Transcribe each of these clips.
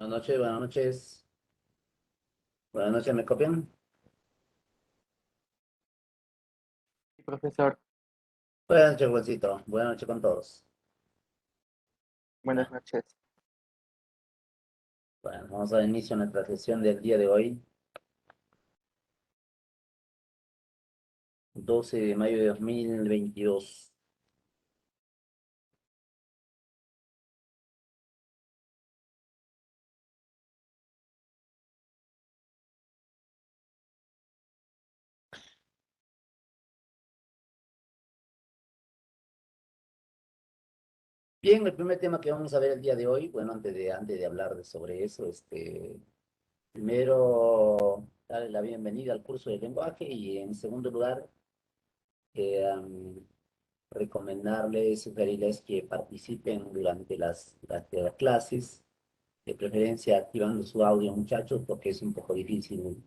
Buenas noches, buenas noches. Buenas noches, ¿me copian? Profesor, Buenas noches, Juancito. Buenas noches con todos. buenas Ya, noches. bueno, vamos a dar inicio a nuestra sesión del día de hoy, 12 de mayo de 2022. Bien, el primer tema que vamos a ver el día de hoy, bueno, antes de hablar sobre eso, primero, darle la bienvenida al curso de lenguaje y en segundo lugar, eh, am, recomendarles, sugerirles que participen durante las clases, de preferencia activando su audio, muchachos, porque es un poco difícil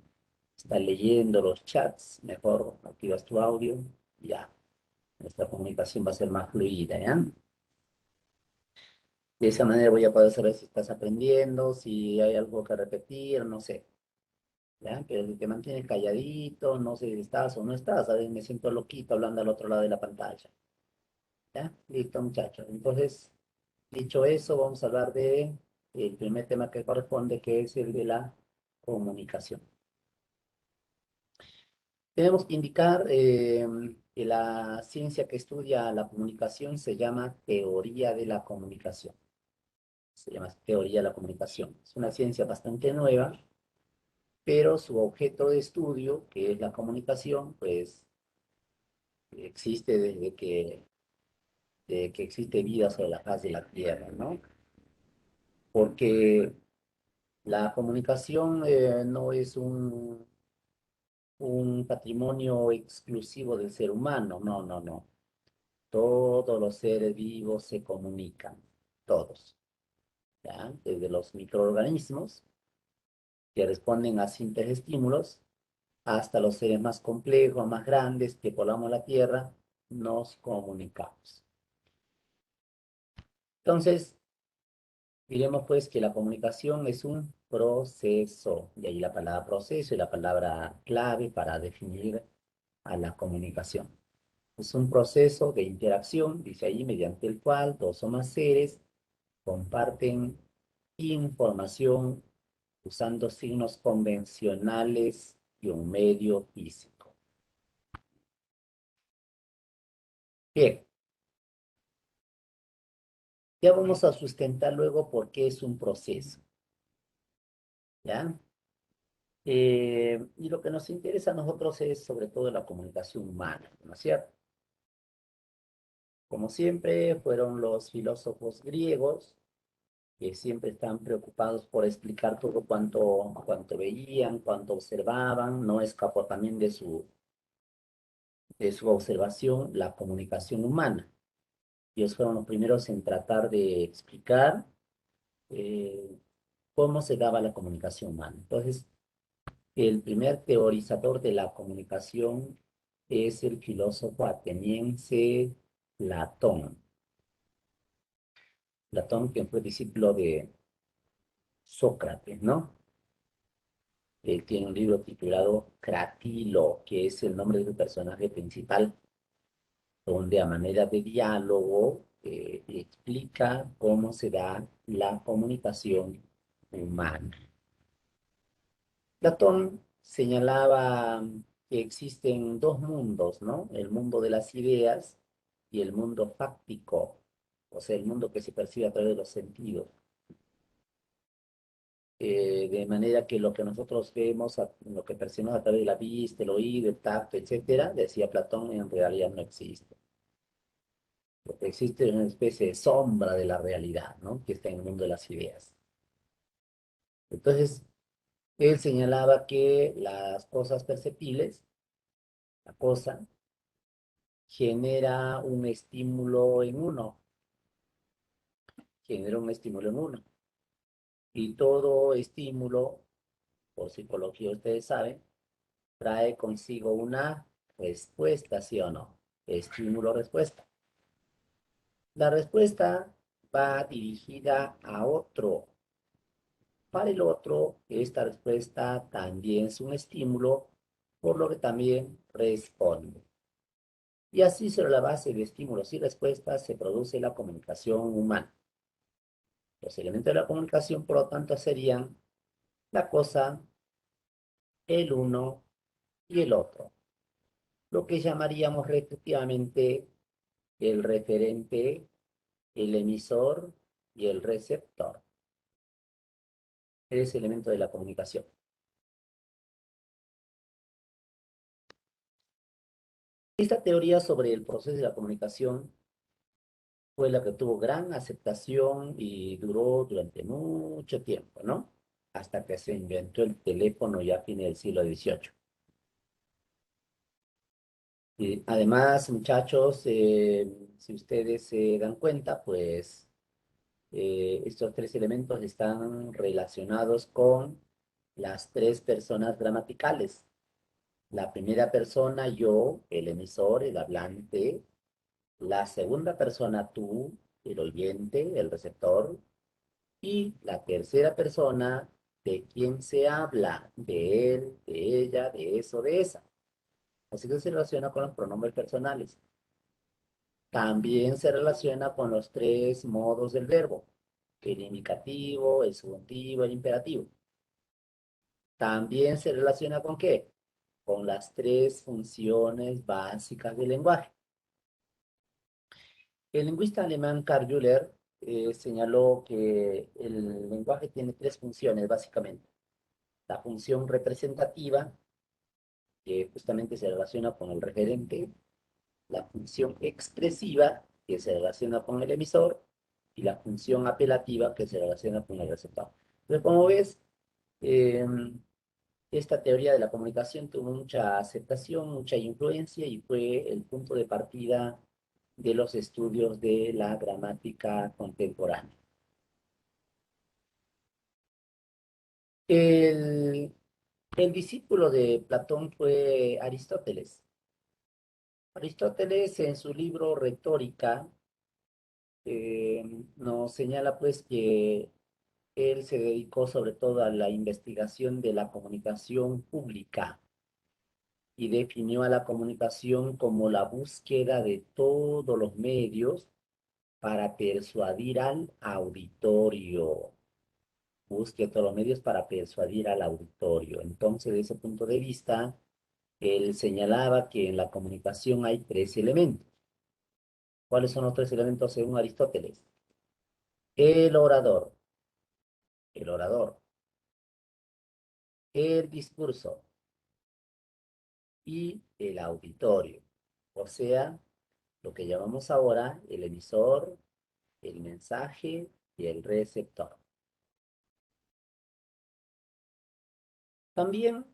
estar leyendo los chats. Mejor activas tu audio, ya, nuestra comunicación va a ser más fluida, ¿ya? De esa manera voy a poder saber si estás aprendiendo, si hay algo que repetir, no sé, ¿ya? Pero si te mantienes calladito, no sé si estás o no estás, a veces me siento loquito hablando al otro lado de la pantalla, ¿ya? Listo, muchachos. Entonces, dicho eso, vamos a hablar de el primer tema que corresponde, que es el de la comunicación. Tenemos que indicar que la ciencia que estudia la comunicación se llama teoría de la comunicación. Se llama teoría de la comunicación. Es una ciencia bastante nueva, pero su objeto de estudio, que es la comunicación, pues existe desde que existe vida sobre la faz de la Tierra, ¿no? Porque la comunicación no es un patrimonio exclusivo del ser humano, no, no, no. Todos los seres vivos se comunican, todos, ¿ya? Desde los microorganismos que responden a simples estímulos hasta los seres más complejos, más grandes que poblamos la Tierra, nos comunicamos. Entonces, diremos pues que la comunicación es un proceso, y ahí la palabra proceso y la palabra clave para definir a la comunicación. Es un proceso de interacción, dice ahí, mediante el cual dos o más seres comparten información usando signos convencionales y un medio físico. Bien, ya vamos a sustentar luego por qué es un proceso, ¿ya? Y lo que nos interesa a nosotros es sobre todo la comunicación humana, ¿no es cierto? Como siempre, fueron los filósofos griegos que siempre están preocupados por explicar todo cuanto veían, cuanto observaban, no escapó también de su observación la comunicación humana. Ellos fueron los primeros en tratar de explicar eh, cómo se daba la comunicación humana. Entonces, el primer teorizador de la comunicación es el filósofo ateniense Platón. Platón, quien fue discípulo de Sócrates, ¿no? Él tiene un libro titulado Cratilo, que es el nombre de su personaje principal, donde a manera de diálogo explica cómo se da la comunicación humana. Platón señalaba que existen dos mundos, ¿no? El mundo de las ideas y el mundo fáctico, o sea, el mundo que se percibe a través de los sentidos. De manera que lo que nosotros vemos, lo que percibimos a través de la vista, el oído, el tacto, etcétera, decía Platón, en realidad no existe. Lo que existe es una especie de sombra de la realidad, ¿no? Que está en el mundo de las ideas. Entonces, él señalaba que las cosas perceptibles, la cosa, genera un estímulo en uno, genera un estímulo en uno. Y todo estímulo, por psicología ustedes saben, trae consigo una respuesta, ¿sí o no? Estímulo-respuesta. La respuesta va dirigida a otro Para el otro, esta respuesta también es un estímulo, por lo que también responde. Y así sobre la base de estímulos y respuestas se produce la comunicación humana. Los elementos de la comunicación, por lo tanto, serían la cosa, el uno y el otro, lo que llamaríamos respectivamente el referente, el emisor y el receptor. Es elemento de la comunicación. Esta teoría sobre el proceso de la comunicación fue la que tuvo gran aceptación y duró durante mucho tiempo, ¿no? Hasta que se inventó el teléfono ya a fines del siglo XVIII. Y además, muchachos, si ustedes se dan cuenta, pues estos tres elementos están relacionados con las tres personas gramaticales. La primera persona, yo, el emisor, el hablante. La segunda persona, tú, el oyente, el receptor. Y la tercera persona, de quién se habla, de él, de ella, de eso, de esa. Así que se relaciona con los pronombres personales. También se relaciona con los tres modos del verbo, el indicativo, el subjuntivo, el imperativo. También se relaciona con ¿qué? Con las tres funciones básicas del lenguaje. El lingüista alemán Karl Müller señaló que el lenguaje tiene tres funciones básicamente. La función representativa, que justamente se relaciona con el referente, la función expresiva, que se relaciona con el emisor, y la función apelativa, que se relaciona con el receptor. Entonces, como ves, eh, esta teoría de la comunicación tuvo mucha aceptación, mucha influencia y fue el punto de partida de los estudios de la gramática contemporánea. El, el discípulo de Platón fue Aristóteles. Aristóteles en su libro Retórica eh, nos señala pues que él se dedicó sobre todo a la investigación de la comunicación pública y definió a la comunicación como la búsqueda de todos los medios para persuadir al auditorio. Busque todos los medios para persuadir al auditorio. Entonces, desde ese punto de vista, él señalaba que en la comunicación hay tres elementos. ¿Cuáles son los tres elementos según Aristóteles? El orador, el orador, el discurso y el auditorio. O sea, lo que llamamos ahora el emisor, el mensaje y el receptor. También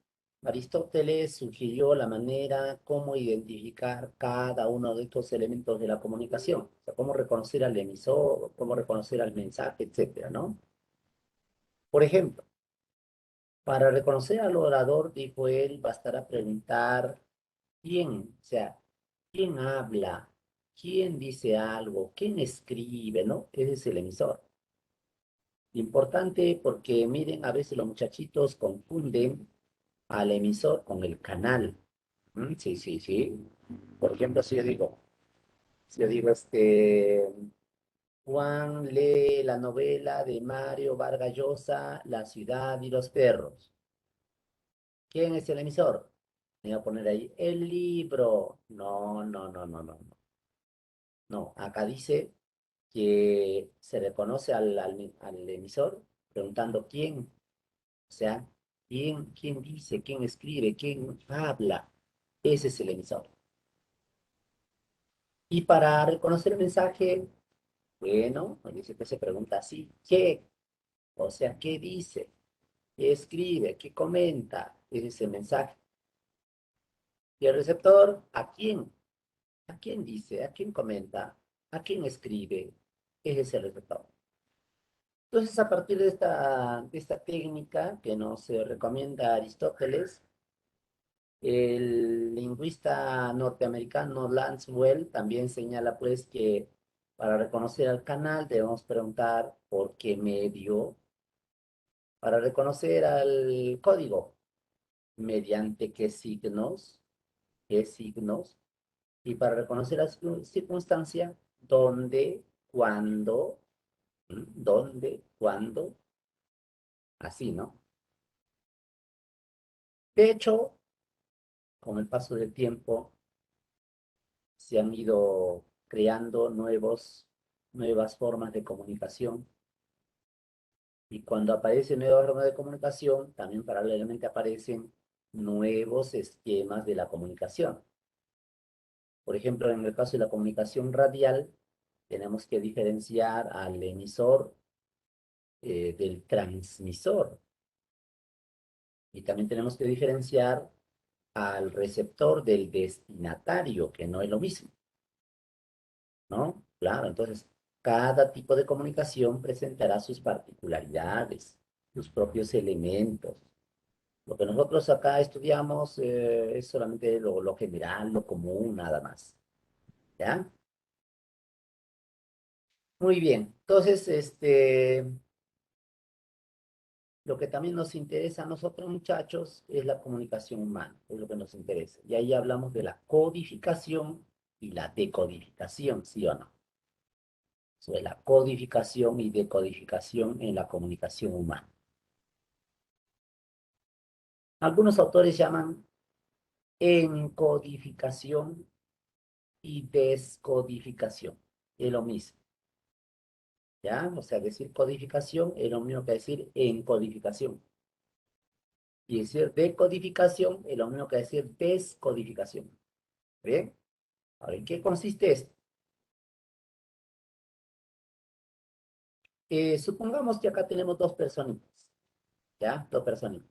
Aristóteles sugirió la manera cómo identificar cada uno de estos elementos de la comunicación, o sea, cómo reconocer al emisor, cómo reconocer al mensaje, etcétera, ¿no? Por ejemplo, para reconocer al orador, dijo él, bastará preguntar quién, o sea, quién habla, quién dice algo, quién escribe, ¿no? Ese es el emisor. Importante porque, miren, a veces los muchachitos confunden al emisor con el canal. Sí, sí, sí. Por ejemplo, si yo digo, Juan lee la novela de Mario Vargas Llosa, La ciudad y los perros. ¿Quién es el emisor? Me voy a poner ahí, el libro. No, no, no, no, no, no. No, acá dice que se reconoce al emisor preguntando quién, o sea, quién dice, quién escribe, quién habla. Ese es el emisor. Y para reconocer el mensaje, bueno, dice que se pregunta así, ¿qué? O sea, ¿qué dice? ¿Qué escribe? ¿Qué comenta? Ese es el mensaje. Y el receptor, ¿a quién? ¿A quién dice? ¿A quién comenta? ¿A quién escribe? Ese es el receptor. Entonces, a partir de esta técnica que nos recomienda Aristóteles, el lingüista norteamericano Lance Well también señala pues que para reconocer al canal debemos preguntar por qué medio Para reconocer al código, mediante qué signos, y para reconocer la circunstancia, dónde, cuándo, dónde, cuándo, así, ¿no? De hecho, con el paso del tiempo, se han ido creando nuevas formas de comunicación. Y cuando aparecen nuevas formas de comunicación, también paralelamente aparecen nuevos esquemas de la comunicación. Por ejemplo, en el caso de la comunicación radial, tenemos que diferenciar al emisor del transmisor. Y también tenemos que diferenciar al receptor del destinatario, que no es lo mismo, ¿no? Claro, entonces, cada tipo de comunicación presentará sus particularidades, sus propios elementos. Lo que nosotros acá estudiamos es solamente lo general, lo común, nada más. ¿Ya? Muy bien. Entonces, lo que también nos interesa a nosotros, muchachos, es la comunicación humana, es lo que nos interesa. Y ahí hablamos de la codificación y la decodificación, ¿sí o no? Sobre la codificación y decodificación en la comunicación humana. Algunos autores llaman encodificación y descodificación. Es lo mismo, ¿ya? O sea, decir codificación es lo mismo que decir encodificación. Y decir decodificación es lo mismo que decir descodificación. ¿Bien? Ahora, ¿en qué consiste esto? Supongamos que acá tenemos dos personitas, ¿ya? Dos personitas.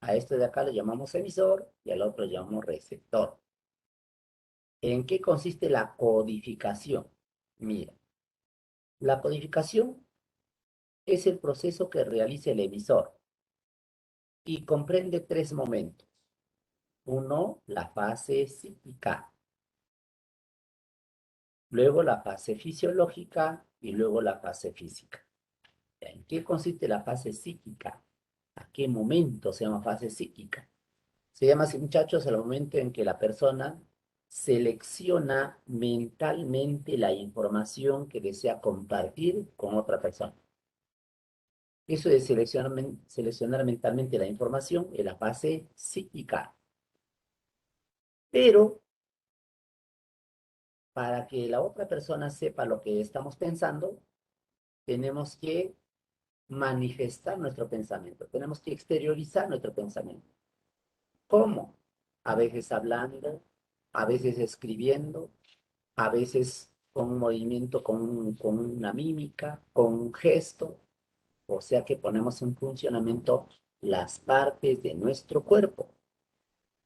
A este de acá le llamamos emisor y al otro le llamamos receptor. ¿En qué consiste la codificación? Mira, la codificación es el proceso que realiza el emisor y comprende tres momentos. Uno, la fase psíquica, luego la fase fisiológica y luego la fase física. ¿En qué consiste la fase psíquica? ¿A qué momento se llama fase psíquica? Se llama así, muchachos, al momento en que la persona selecciona mentalmente la información que desea compartir con otra persona. Eso de seleccionar mentalmente la información es la fase psíquica. Pero para que la otra persona sepa lo que estamos pensando, tenemos que manifestar nuestro pensamiento, tenemos que exteriorizar nuestro pensamiento. ¿Cómo? A veces hablando, a veces escribiendo, a veces con un movimiento, con una mímica, con un gesto, o sea que ponemos en funcionamiento las partes de nuestro cuerpo.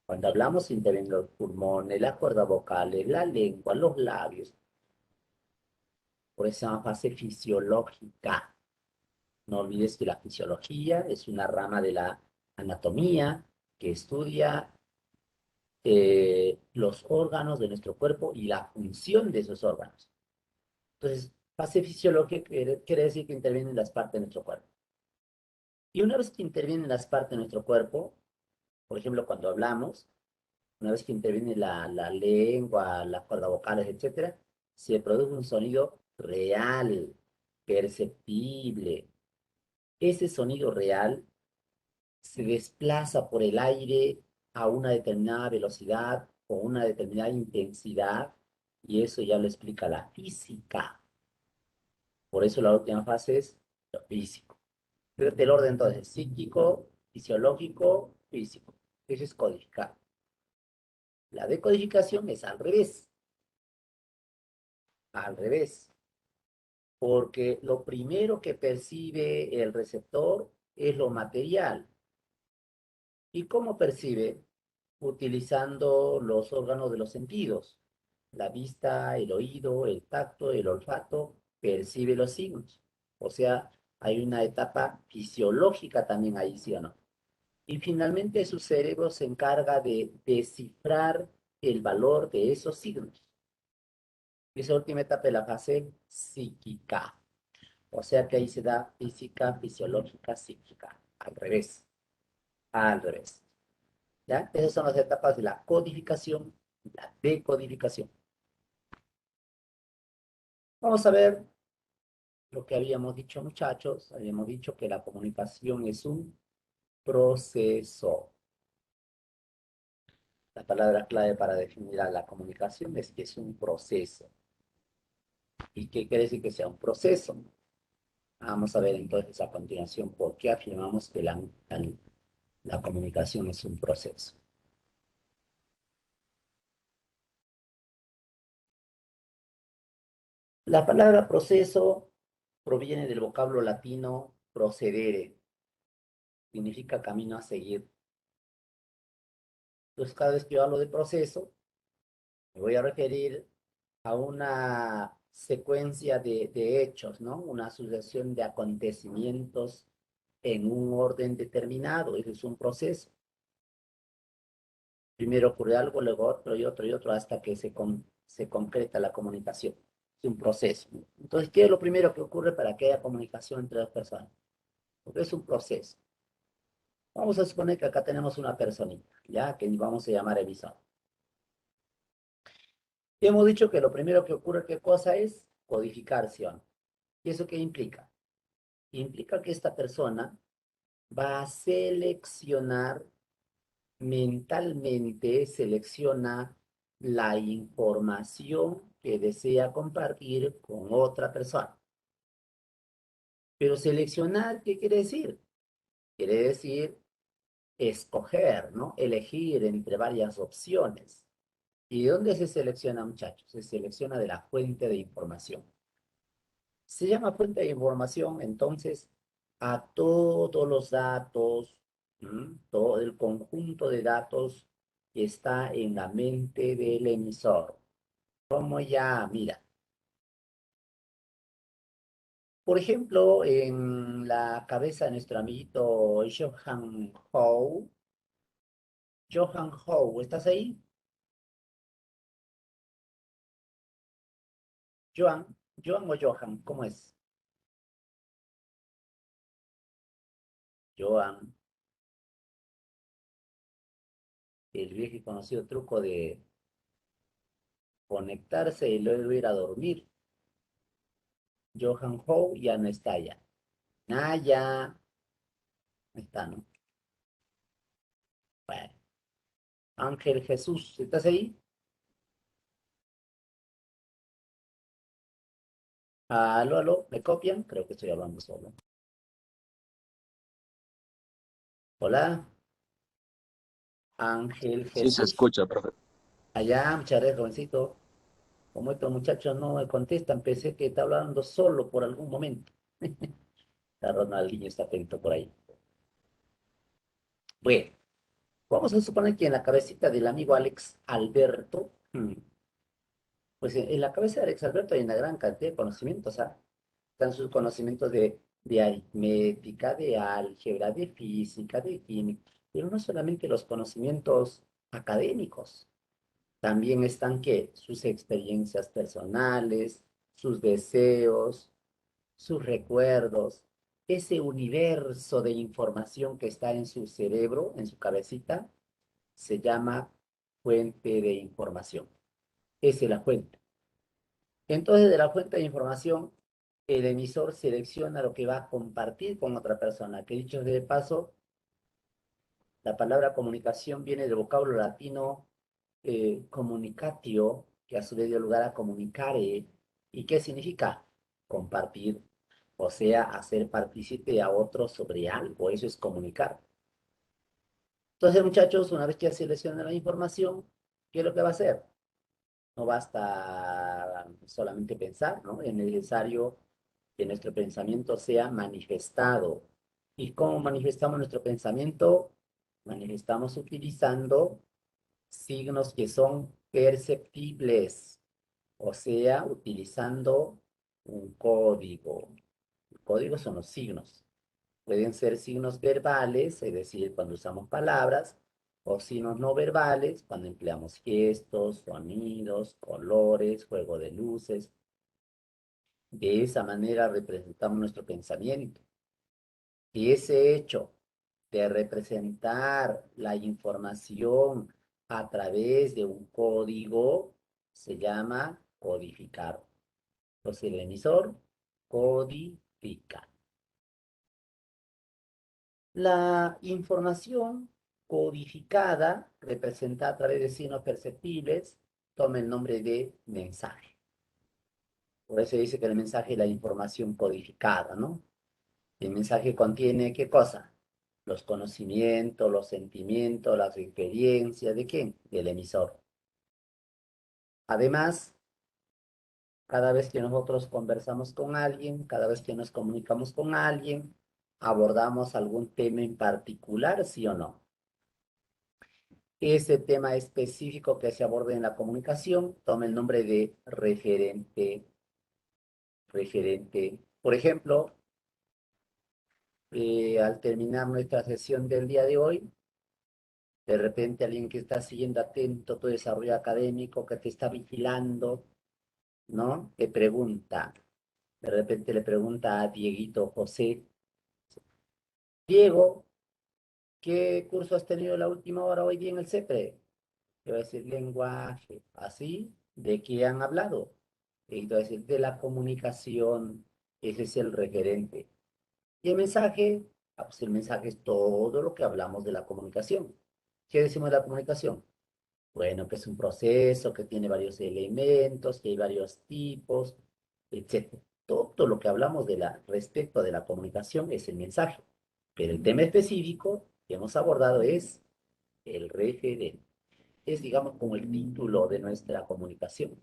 Cuando hablamos intervienen los pulmones, las cuerdas vocales, la lengua, los labios, por esa fase fisiológica. No olvides que la fisiología es una rama de la anatomía que estudia los órganos de nuestro cuerpo y la función de esos órganos. Entonces, fase fisiológica quiere decir que intervienen las partes de nuestro cuerpo. Y una vez que intervienen las partes de nuestro cuerpo, por ejemplo, cuando hablamos, una vez que interviene la lengua, las cuerdas vocales, etcétera, se produce un sonido real, perceptible. Ese sonido real se desplaza por el aire a una determinada velocidad o una determinada intensidad, y eso ya lo explica la física. Por eso la última fase es lo físico. Fíjate el orden entonces, psíquico, fisiológico, físico. Eso es codificar. La decodificación es al revés, porque lo primero que percibe el receptor es lo material. ¿Y cómo percibe? Utilizando los órganos de los sentidos. La vista, el oído, el tacto, el olfato, percibe los signos. O sea, hay una etapa fisiológica también ahí, ¿sí o no? Y finalmente su cerebro se encarga de descifrar el valor de esos signos. Esa última etapa de la fase psíquica. O sea que ahí se da física, fisiológica, psíquica. Al revés. Al revés. ¿Ya? Esas son las etapas de la codificación y la decodificación. Vamos a ver lo que habíamos dicho, muchachos. Habíamos dicho que la comunicación es un proceso. La palabra clave para definir a la comunicación es que es un proceso. ¿Y qué quiere decir que sea un proceso? Vamos a ver entonces a continuación por qué afirmamos que la comunicación es un proceso. La palabra proceso proviene del vocablo latino procedere, significa camino a seguir. Entonces, cada vez que yo hablo de proceso, me voy a referir a una secuencia de hechos, ¿no? Una sucesión de acontecimientos en un orden determinado. Eso es un proceso. Primero ocurre algo, luego otro y otro y otro, hasta que se concreta la comunicación. Es un proceso. Entonces, ¿qué es lo primero que ocurre para que haya comunicación entre las personas? Porque es un proceso. Vamos a suponer que acá tenemos una personita, ya que vamos a llamar emisor. Y hemos dicho que lo primero que ocurre, ¿qué cosa es? Codificación. ¿Y eso qué implica? Implica que esta persona va a seleccionar mentalmente, selecciona la información que desea compartir con otra persona. Pero seleccionar, ¿qué quiere decir? Quiere decir escoger, ¿no? Elegir entre varias opciones. ¿Y de dónde se selecciona, muchachos? Se selecciona de la fuente de información. Se llama fuente de información, entonces, a todos los datos, todo el conjunto de datos que está en la mente del emisor. Como ya, mira, por ejemplo, en la cabeza de nuestro amiguito Johan Howe, ¿estás ahí? Johan, Johan o Johan, ¿cómo es? Johan, el viejo y conocido truco de conectarse y luego ir a dormir. Johan Howe ya no está ya. Naya, no está, ¿no? Bueno, Ángel Jesús, ¿estás ahí? Aló, aló, ¿me copian? Creo que estoy hablando solo. Hola, Ángel Sí, se Jesús. escucha, profe. Allá, muchas gracias, jovencito. Como estos muchachos no me contestan, pensé que está hablando solo por algún momento. Está Ronaldinho, está atento por ahí. Bueno, vamos a suponer que en la cabecita del amigo Alex Alberto, pues en la cabeza de Alex Alberto hay una gran cantidad de conocimientos, ¿ah? Están sus conocimientos de aritmética, de álgebra, de física, de química, pero no solamente los conocimientos académicos, también están que sus experiencias personales, sus deseos, sus recuerdos, ese universo de información que está en su cerebro, en su cabecita, se llama fuente de información. Esa es la fuente. Entonces, de la fuente de información, el emisor selecciona lo que va a compartir con otra persona, que dicho de paso, la palabra comunicación viene del vocablo latino communicatio, que a su vez dio lugar a comunicare. ¿Y qué significa? Compartir, o sea, hacer partícipe a otro sobre algo, eso es comunicar. Entonces, muchachos, una vez que ya selecciona la información, ¿qué es lo que va a hacer? No basta solamente pensar, ¿no? Es necesario que nuestro pensamiento sea manifestado. ¿Y cómo manifestamos nuestro pensamiento? Manifestamos utilizando signos que son perceptibles, o sea, utilizando un código. El código son los signos. Pueden ser signos verbales, es decir, cuando usamos palabras, o signos no verbales, cuando empleamos gestos, sonidos, colores, juego de luces. De esa manera representamos nuestro pensamiento. Y ese hecho de representar la información a través de un código se llama codificar. Entonces el emisor codifica. La información codificada, representada a través de signos perceptibles, toma el nombre de mensaje. Por eso dice que el mensaje es la información codificada, ¿no? El mensaje contiene ¿qué cosa? Los conocimientos, los sentimientos, las experiencias, ¿de quién? Del emisor. Además, cada vez que nosotros conversamos con alguien, cada vez que nos comunicamos con alguien, abordamos algún tema en particular, ¿sí o no? Ese tema específico que se aborda en la comunicación toma el nombre de referente. Referente. Por ejemplo, al terminar nuestra sesión del día de hoy, de repente alguien que está siguiendo atento tu desarrollo académico, que te está vigilando, ¿no? Te pregunta, de repente le pregunta a Dieguito José, Diego, ¿qué curso has tenido la última hora hoy día en el CEPRE? Te va a decir lenguaje, así, ¿de qué han hablado? Y te va a decir de la comunicación, ese es el referente. Y el mensaje, pues el mensaje es todo lo que hablamos de la comunicación. ¿Qué decimos de la comunicación? Bueno, que es un proceso, que tiene varios elementos, que hay varios tipos, etcétera. Todo lo que hablamos respecto de la comunicación es el mensaje. Pero el tema específico que hemos abordado es el referente. Es, digamos, como el título de nuestra comunicación.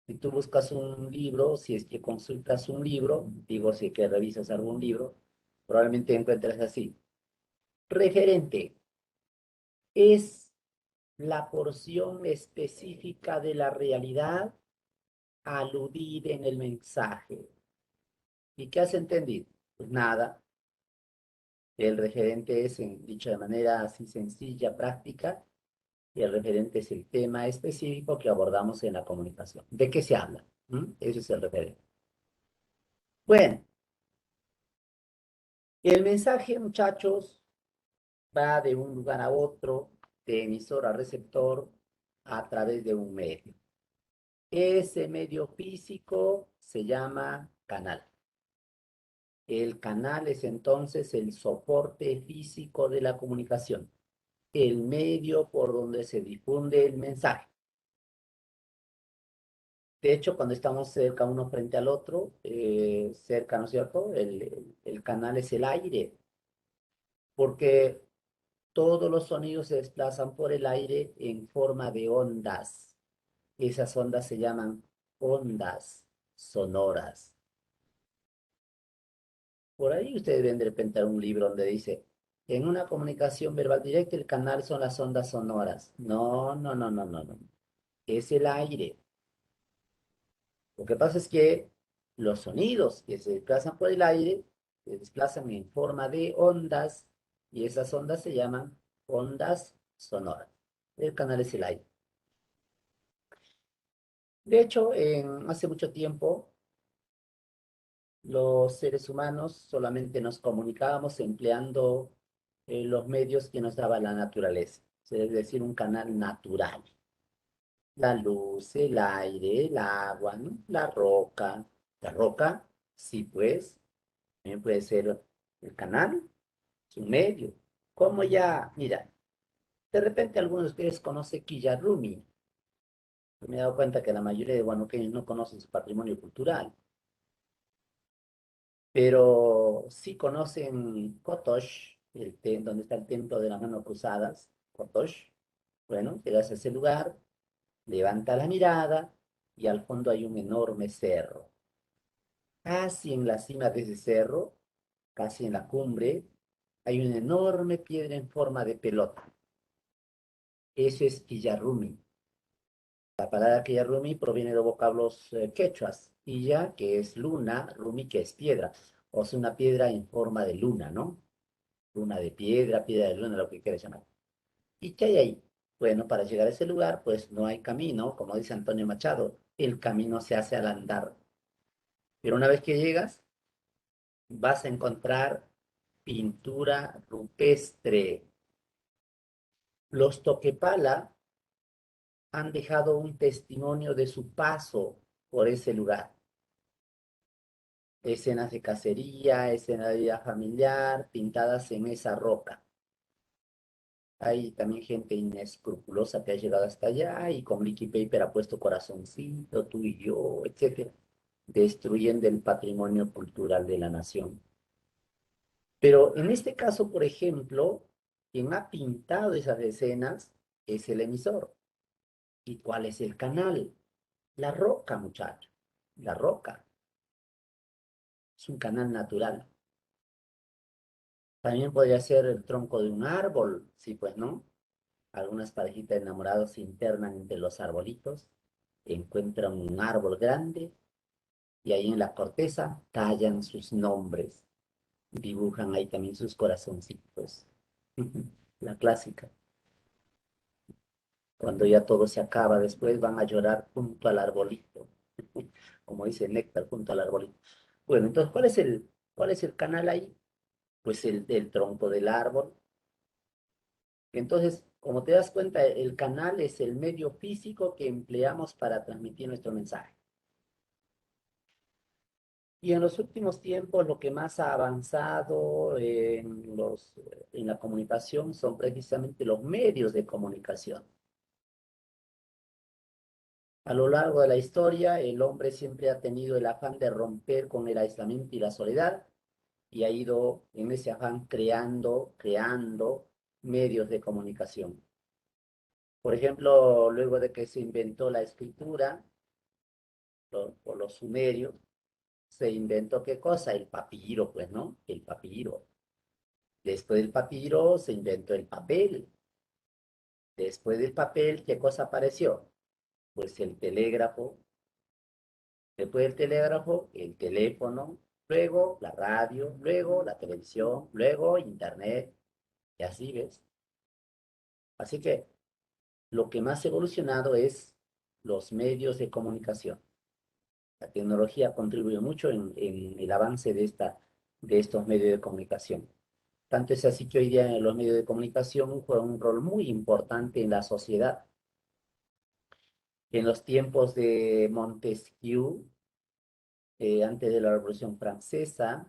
Si tú buscas un libro, si es que consultas un libro, digo, si es que revisas algún libro, probablemente encuentres así. Referente es la porción específica de la realidad aludida en el mensaje. ¿Y qué has entendido? Pues nada, el referente es, dicho de manera así sencilla, práctica, y el referente es el tema específico que abordamos en la comunicación. ¿De qué se habla? Ese es el referente. Bueno, el mensaje, muchachos, va de un lugar a otro, de emisor a receptor, a través de un medio. Ese medio físico se llama canal. El canal es entonces el soporte físico de la comunicación, el medio por donde se difunde el mensaje. De hecho, cuando estamos cerca uno frente al otro, cerca, ¿no es cierto? El canal es el aire, porque todos los sonidos se desplazan por el aire en forma de ondas. Esas ondas se llaman ondas sonoras. Por ahí ustedes ven de repente un libro donde dice, en una comunicación verbal directa el canal son las ondas sonoras. No, no, no, no, no, no. Es el aire. Lo que pasa es que los sonidos que se desplazan por el aire se desplazan en forma de ondas y esas ondas se llaman ondas sonoras. El canal es el aire. De hecho, hace mucho tiempo los seres humanos solamente nos comunicábamos empleando los medios que nos daba la naturaleza, es decir, un canal natural. La luz, el aire, el agua, ¿no? La roca. La roca, sí, pues, también puede ser el canal, es un medio. Como ya, mira, de repente algunos de ustedes conocen Killarrumi. Me he dado cuenta que la mayoría de huanuqueños no conocen su patrimonio cultural. Pero sí conocen Kotosh, donde está el templo de las manos cruzadas, Kotosh. Bueno, llegas a ese lugar, levanta la mirada y al fondo hay un enorme cerro. Casi en la cima de ese cerro, casi en la cumbre, hay una enorme piedra en forma de pelota. Eso es Quillarrumi. La palabra Quillarrumi proviene de vocablos quechuas. Quilla, que es luna, Rumi, que es piedra. O sea, una piedra en forma de luna, ¿no? Luna de piedra de luna, lo que quieras llamar. ¿Y qué hay ahí? Bueno, para llegar a ese lugar, pues no hay camino, como dice Antonio Machado. el camino se hace al andar. Pero una vez que llegas, vas a encontrar pintura rupestre. Los Toquepala han dejado un testimonio de su paso por ese lugar. Escenas de cacería, escenas de vida familiar, pintadas en esa roca. Hay también gente inescrupulosa que ha llegado hasta allá y con Liquid Paper ha puesto corazoncito, tú y yo, etcétera, destruyendo el patrimonio cultural de la nación. Pero en este caso, por ejemplo, quien ha pintado esas escenas es el emisor. ¿Y cuál es el canal? La roca, muchacho. La roca. Es un canal natural. También podría ser el tronco de un árbol, sí, pues, ¿no? Algunas parejitas enamorados se internan entre los arbolitos, encuentran un árbol grande y ahí en la corteza tallan sus nombres, dibujan ahí también sus corazoncitos. La clásica. Cuando ya todo se acaba, después van a llorar junto al arbolito, como dice Néctar, junto al arbolito. Bueno, entonces, cuál es el canal ahí? Pues el tronco del árbol. Entonces, como te das cuenta, el canal es el medio físico que empleamos para transmitir nuestro mensaje. Y en los últimos tiempos, lo que más ha avanzado en la comunicación son precisamente los medios de comunicación. A lo largo de la historia, el hombre siempre ha tenido el afán de romper con el aislamiento y la soledad y ha ido en ese afán creando medios de comunicación. Por ejemplo, luego de que se inventó la escritura por los sumerios, se inventó ¿qué cosa? El papiro, pues, ¿no? El papiro. Después del papiro se inventó el papel. Después del papel, ¿qué cosa apareció? Pues el telégrafo. Después del telégrafo, el teléfono, luego la radio, luego la televisión, luego internet, y así ves. Así que lo que más ha evolucionado es los medios de comunicación. La tecnología contribuye mucho en el avance de estos medios de comunicación. Tanto es así que hoy día los medios de comunicación juegan un rol muy importante en la sociedad. En los tiempos de Montesquieu, antes de la Revolución Francesa,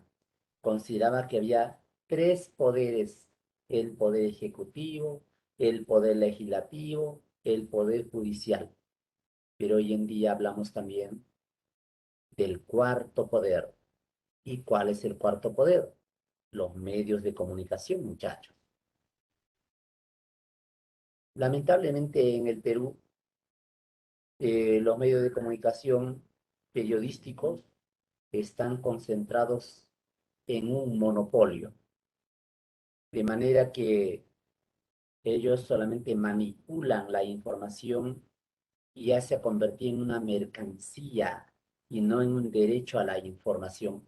consideraba que había tres poderes: el poder ejecutivo, el poder legislativo, el poder judicial. Pero hoy en día hablamos también del cuarto poder. ¿Y cuál es el cuarto poder? Los medios de comunicación, muchachos. Lamentablemente en el Perú, los medios de comunicación periodísticos están concentrados en un monopolio, de manera que ellos solamente manipulan la información y ya se ha convertido en una mercancía y no en un derecho a la información.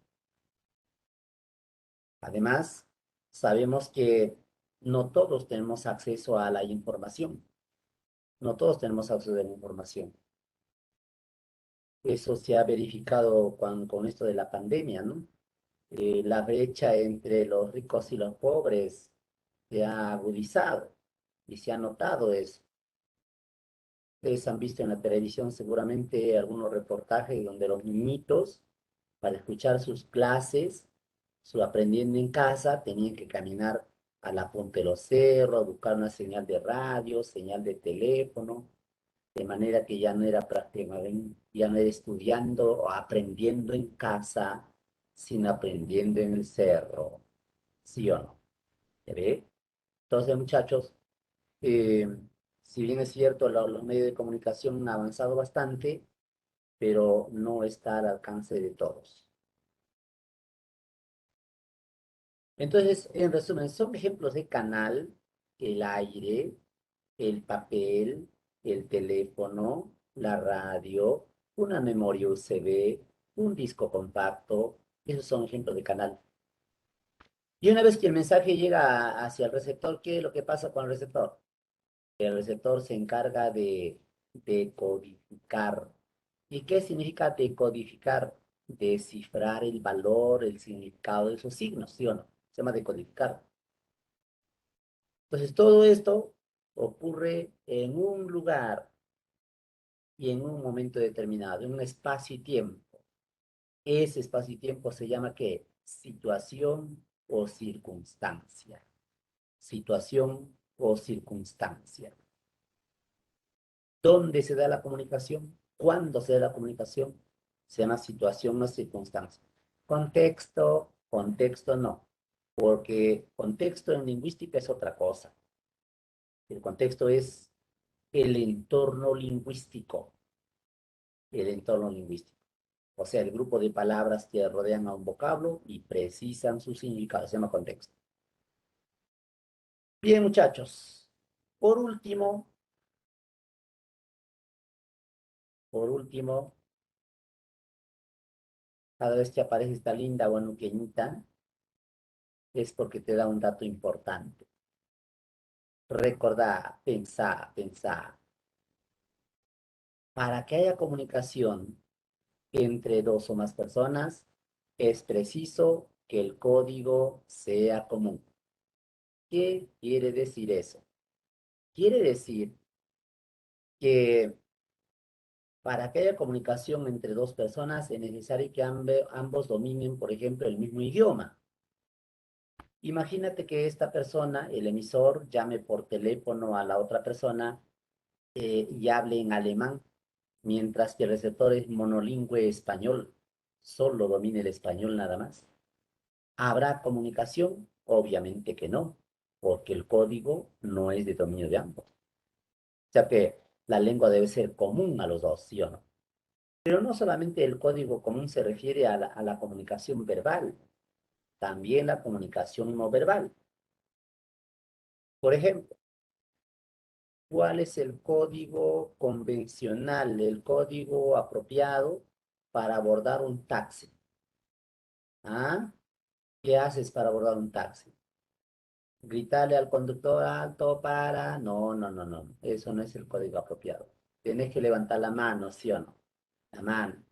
Además, sabemos que no todos tenemos acceso a la información, no todos tenemos acceso a la información. Eso se ha verificado con esto de la pandemia, ¿no? La brecha entre los ricos y los pobres se ha agudizado y se ha notado eso. Ustedes han visto en la televisión seguramente algunos reportajes donde los niñitos, para escuchar sus clases, su aprendiendo en casa, tenían que caminar a la punta de los cerros, buscar una señal de radio, señal de teléfono, de manera que ya no era prácticamente, ya no era estudiando o aprendiendo en casa, sino aprendiendo en el cerro, ¿sí o no? ¿Se ve? Entonces, muchachos, eh, si bien es cierto, los medios de comunicación han avanzado bastante, pero no está al alcance de todos. Entonces, en resumen, son ejemplos de canal: el aire, el papel, el teléfono, la radio, una memoria USB, un disco compacto. Esos son ejemplos de canal. Y una vez que el mensaje llega hacia el receptor, ¿qué es lo que pasa con el receptor? El receptor se encarga de codificar ¿Y qué significa decodificar? Descifrar el valor, el significado de esos signos, ¿sí o no? Se llama decodificar. Entonces, todo esto ocurre en un lugar y en un momento determinado, en un espacio y tiempo. Ese espacio y tiempo se llama ¿qué? Situación o circunstancia. Situación o circunstancia. ¿Dónde se da la comunicación? ¿Cuándo se da la comunicación? Se llama situación o circunstancia. Contexto, contexto no, porque contexto en lingüística es otra cosa. El contexto es el entorno lingüístico, el entorno lingüístico. O sea, el grupo de palabras que rodean a un vocablo y precisan su significado, se llama contexto. Bien, muchachos. Por último, por último, cada vez que aparece esta linda guanuqueñita, es porque te da un dato importante. Recordar, pensar, pensar. Para que haya comunicación entre dos o más personas, es preciso que el código sea común. ¿Qué quiere decir eso? Quiere decir que para que haya comunicación entre dos personas es necesario que ambos dominen, por ejemplo, el mismo idioma. Imagínate que esta persona, el emisor, llame por teléfono a la otra persona y hable en alemán, mientras que el receptor es monolingüe español, solo domina el español nada más. ¿Habrá comunicación? Obviamente que no, porque el código no es de dominio de ambos. O sea que la lengua debe ser común a los dos, ¿sí o no? Pero no solamente el código común se refiere a la comunicación verbal, también la comunicación no verbal. Por ejemplo, ¿cuál es el código convencional, el código apropiado para abordar un taxi? ¿Ah? ¿Qué haces para abordar un taxi? Gritarle al conductor alto para... No, no, no, no. Eso no es el código apropiado. Tienes que levantar la mano, ¿sí o no? La mano.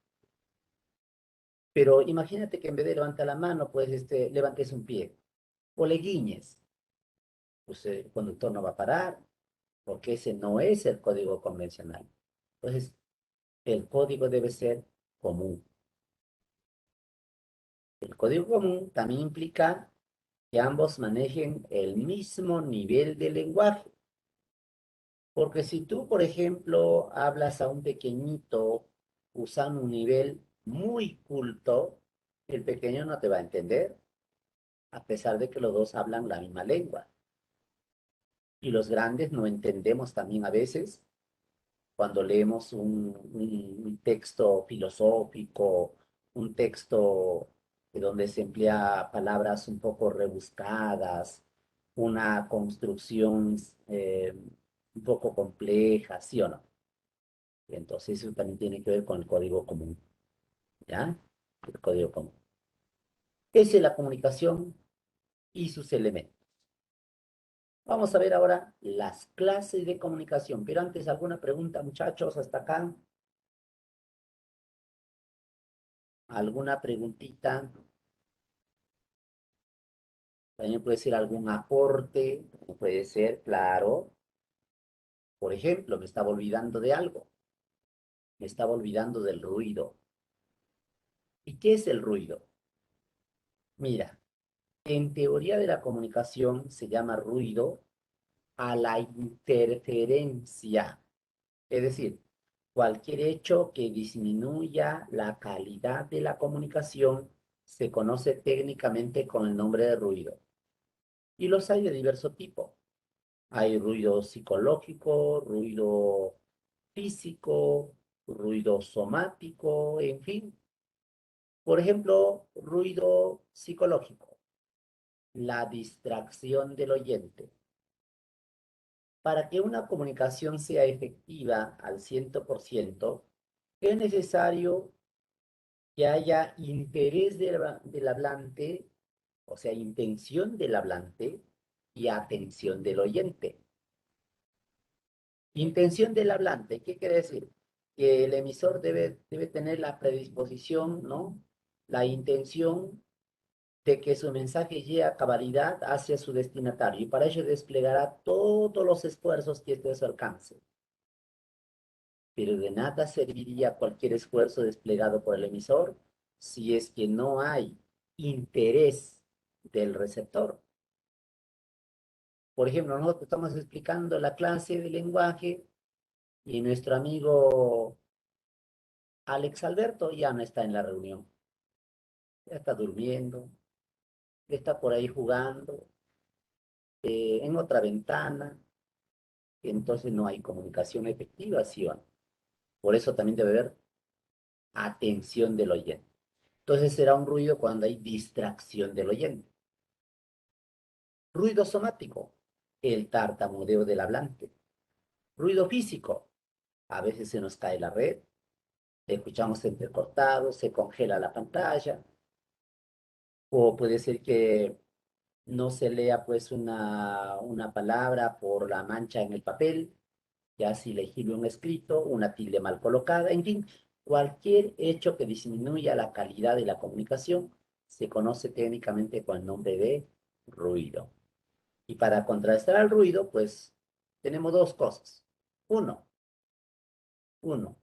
Pero imagínate que en vez de levantar la mano, pues levantes un pie o le guiñes. Pues el conductor no va a parar porque ese no es el código convencional. Entonces, el código debe ser común. El código común también implica que ambos manejen el mismo nivel de lenguaje. Porque si tú, por ejemplo, hablas a un pequeñito usando un nivel muy culto, el pequeño no te va a entender, a pesar de que los dos hablan la misma lengua. Y los grandes no entendemos también a veces cuando leemos un texto filosófico, un texto donde se emplea palabras un poco rebuscadas, una construcción un poco compleja, ¿sí o no? Entonces eso también tiene que ver con el código común, ¿ya? El código común. Esa es la comunicación y sus elementos. Vamos a ver ahora las clases de comunicación, pero antes alguna pregunta, muchachos, hasta acá. ¿Alguna preguntita? También puede ser algún aporte, puede ser, claro. Por ejemplo, me estaba olvidando de algo, me estaba olvidando del ruido. ¿Y qué es el ruido? Mira, en teoría de la comunicación se llama ruido a la interferencia, es decir, cualquier hecho que disminuya la calidad de la comunicación se conoce técnicamente con el nombre de ruido. Y los hay de diverso tipo. Hay ruido psicológico, ruido físico, ruido somático, en fin. Por ejemplo, ruido psicológico, la distracción del oyente. Para que una comunicación sea efectiva al 100%, es necesario que haya interés del hablante, o sea, intención del hablante y atención del oyente. Intención del hablante, ¿qué quiere decir? que el emisor debe tener la predisposición, ¿no? La intención de que su mensaje llegue a cabalidad hacia su destinatario y para ello desplegará todos los esfuerzos que esté a su alcance. Pero de nada serviría cualquier esfuerzo desplegado por el emisor si es que no hay interés del receptor. Por ejemplo, nosotros estamos explicando la clase de lenguaje y nuestro amigo Alex Alberto ya no está en la reunión, ya está durmiendo, está por ahí jugando, en otra ventana, entonces no hay comunicación efectiva, ¿sí o no? Por eso también debe haber atención del oyente. Entonces será un ruido cuando hay distracción del oyente. Ruido somático, el tartamudeo del hablante. Ruido físico, a veces se nos cae la red, escuchamos entrecortados, se congela la pantalla, o puede ser que no se lea pues una palabra por la mancha en el papel, ya si legible un escrito, una tilde mal colocada, en fin, cualquier hecho que disminuya la calidad de la comunicación se conoce técnicamente con el nombre de ruido. Y para contrarrestar el ruido, pues tenemos dos cosas. Uno, uno,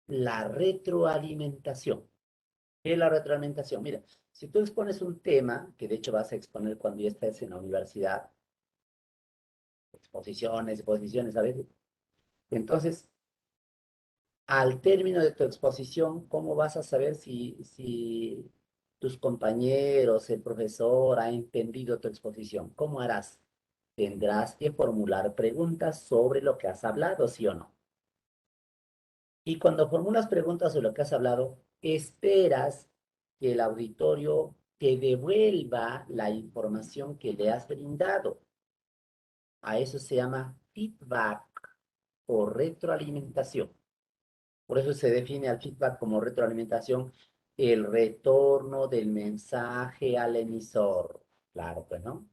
la retroalimentación. ¿Qué es la retroalimentación? Mira, si tú expones un tema, que de hecho vas a exponer cuando ya estés en la universidad, exposiciones a veces, entonces, al término de tu exposición, ¿cómo vas a saber si tus compañeros, el profesor ha entendido tu exposición? ¿Cómo harás? Tendrás que formular preguntas sobre lo que has hablado, ¿sí o no? Y cuando formulas preguntas sobre lo que has hablado, esperas que el auditorio te devuelva la información que le has brindado. A eso se llama feedback o retroalimentación. Por eso se define al feedback como retroalimentación, el retorno del mensaje al emisor. Claro, pues, ¿no?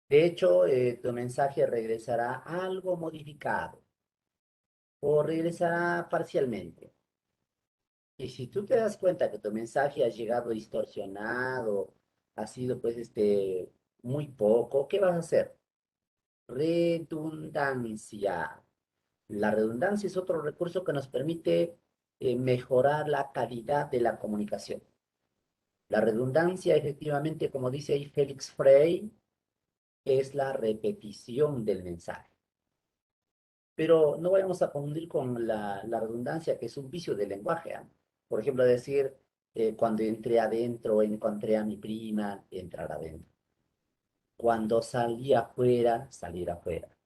De hecho, tu mensaje regresará algo modificado o regresará parcialmente. Y si tú te das cuenta que tu mensaje ha llegado distorsionado, ha sido pues muy poco, ¿qué vas a hacer? Redundancia. La redundancia es otro recurso que nos permite mejorar la calidad de la comunicación. La redundancia, efectivamente, como dice ahí Félix Frey, es la repetición del mensaje. Pero no vayamos a confundir con la redundancia, que es un vicio del lenguaje, ¿ah? Por ejemplo, decir, cuando entré adentro, encontré a mi prima, entrar adentro. Cuando salí afuera, salir afuera.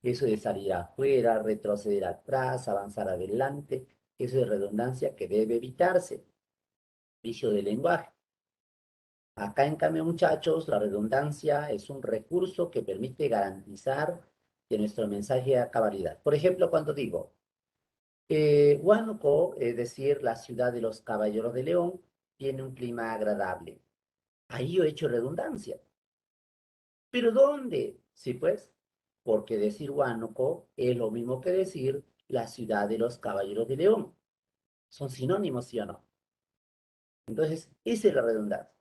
Eso de salir afuera, retroceder atrás, avanzar adelante, eso es redundancia que debe evitarse. Vicio del lenguaje. Acá, en cambio, muchachos, la redundancia es un recurso que permite garantizar que nuestro mensaje haga cabalidad. Por ejemplo, cuando digo, Huánuco, es decir, la ciudad de los Caballeros de León, tiene un clima agradable. Ahí yo he hecho redundancia. ¿Pero dónde? Sí, pues, porque decir Huánuco es lo mismo que decir la ciudad de los Caballeros de León. Son sinónimos, ¿sí o no? Entonces, esa es la redundancia.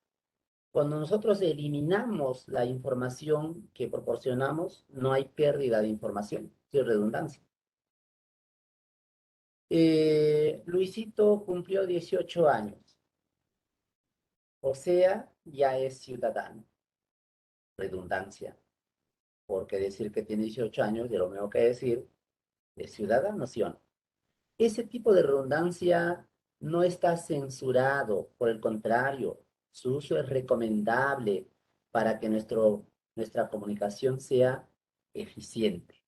Cuando nosotros eliminamos la información que proporcionamos, no hay pérdida de información, es redundancia. Luisito cumplió 18 años, o sea, ya es ciudadano. Redundancia, porque decir que tiene 18 años es lo mismo que decir es ciudadano, ¿sí o no? Ese tipo de redundancia no está censurado, por el contrario, su uso es recomendable para que nuestra comunicación sea eficiente.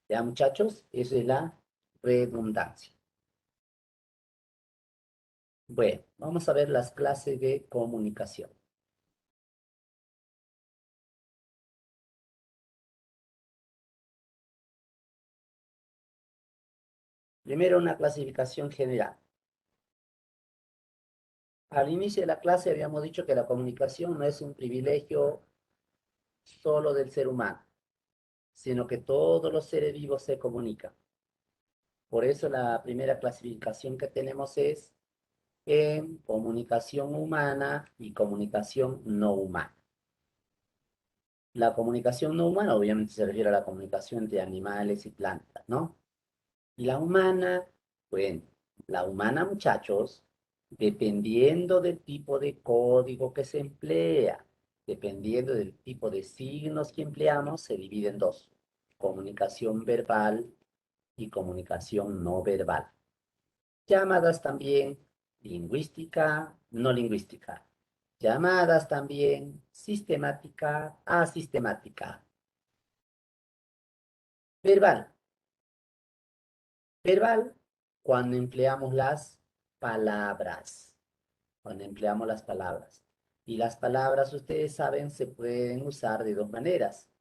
¿Ya, muchachos? Eso es la redundancia. Bueno, vamos a ver las clases de comunicación. Primero, una clasificación general. Al inicio de la clase habíamos dicho que la comunicación no es un privilegio solo del ser humano, sino que todos los seres vivos se comunican. Por eso la primera clasificación que tenemos es en comunicación humana y comunicación no humana. La comunicación no humana obviamente se refiere a la comunicación entre animales y plantas, ¿no? Y la humana, bueno, la humana, muchachos, dependiendo del tipo de código que se emplea, dependiendo del tipo de signos que empleamos, se divide en dos: comunicación verbal y comunicación no verbal, llamadas también lingüística, no lingüística, llamadas también sistemática, asistemática. Verbal. Verbal, cuando empleamos las palabras, cuando empleamos las palabras. Y las palabras, ustedes saben, se pueden usar de dos maneras: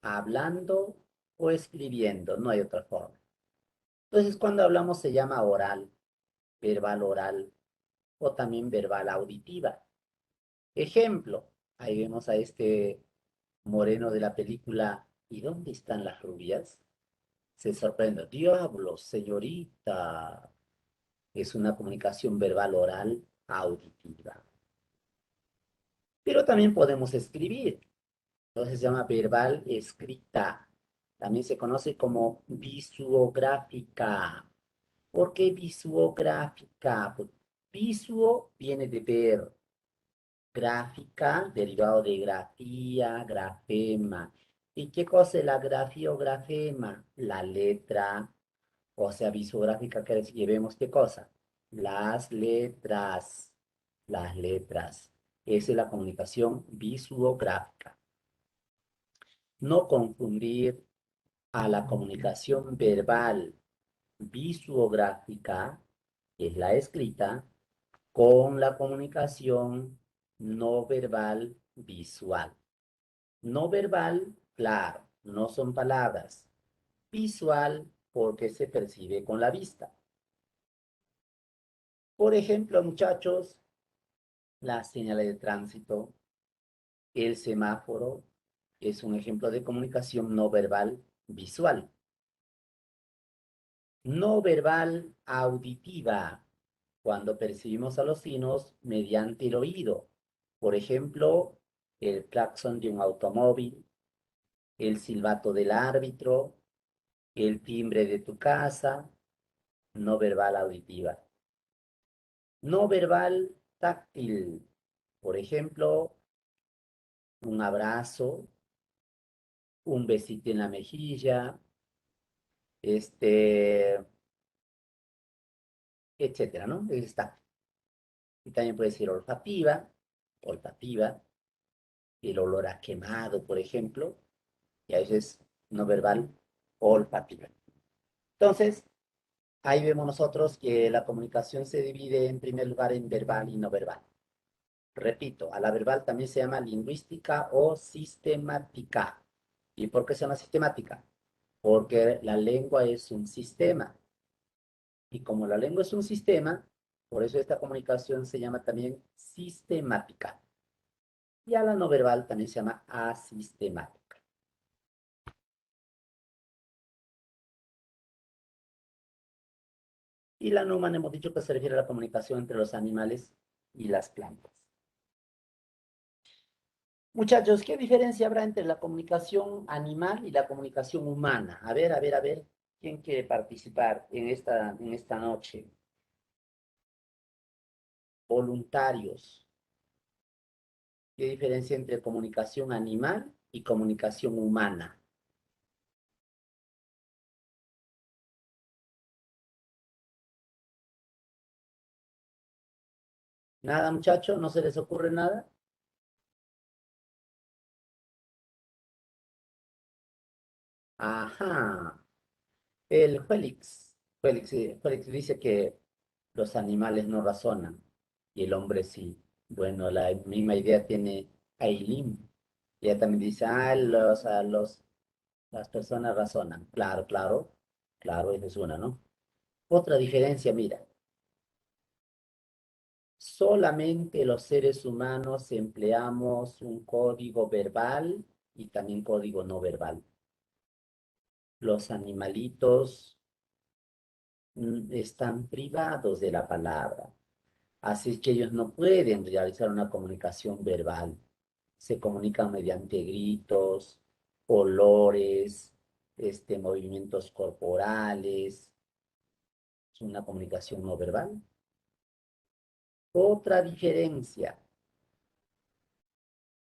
hablando o escribiendo, no hay otra forma. Entonces, cuando hablamos se llama oral, verbal oral o también verbal auditiva. Ejemplo, ahí vemos a este moreno de la película ¿Y dónde están las rubias? Se sorprende: diablos, señorita. Es una comunicación verbal oral auditiva. Pero también podemos escribir. Entonces se llama verbal escrita. También se conoce como visuográfica. ¿Por qué visuográfica? Pues visuo viene de ver, gráfica, derivado de grafía, grafema. ¿Y qué cosa es la grafía o grafema? La letra, o sea, visuográfica quiere decir que vemos qué cosa. Las letras, las letras. Esa es la comunicación visuográfica. No confundir a la comunicación verbal visuográfica, que es la escrita, con la comunicación no verbal visual. No verbal, claro, no son palabras. Visual, porque se percibe con la vista. Por ejemplo, muchachos, las señales de tránsito, el semáforo, es un ejemplo de comunicación no verbal visual. No verbal auditiva, cuando percibimos a los signos mediante el oído. Por ejemplo, el claxon de un automóvil, el silbato del árbitro, el timbre de tu casa, no verbal auditiva. No verbal táctil, por ejemplo, un abrazo, un besito en la mejilla, este, etcétera, ¿no? Ahí está. Y también puede ser olfativa, olfativa, el olor a quemado, por ejemplo, y a veces no verbal, olfativa. Entonces, ahí vemos nosotros que la comunicación se divide en primer lugar en verbal y no verbal. Repito, a la verbal también se llama lingüística o sistemática. ¿Y por qué se llama sistemática? Porque la lengua es un sistema. Y como la lengua es un sistema, por eso esta comunicación se llama también sistemática. Y a la no verbal también se llama asistemática. Y la no humana hemos dicho que se refiere a la comunicación entre los animales y las plantas. Muchachos, ¿qué diferencia habrá entre la comunicación animal y la comunicación humana? A ver, a ver, a ver, ¿quién quiere participar en esta noche? Voluntarios. ¿Qué diferencia entre comunicación animal y comunicación humana? ¿Nada, muchachos? ¿No se les ocurre nada? Ajá. El Félix dice que los animales no razonan y el hombre sí. Bueno, la misma idea tiene Aileen. Ella también dice, las personas razonan. Claro, claro, claro, esa es una, ¿no? Otra diferencia, mira, solamente los seres humanos empleamos un código verbal y también código no verbal. Los animalitos están privados de la palabra. Así que ellos no pueden realizar una comunicación verbal. Se comunican mediante gritos, olores, movimientos corporales. Es una comunicación no verbal. Otra diferencia.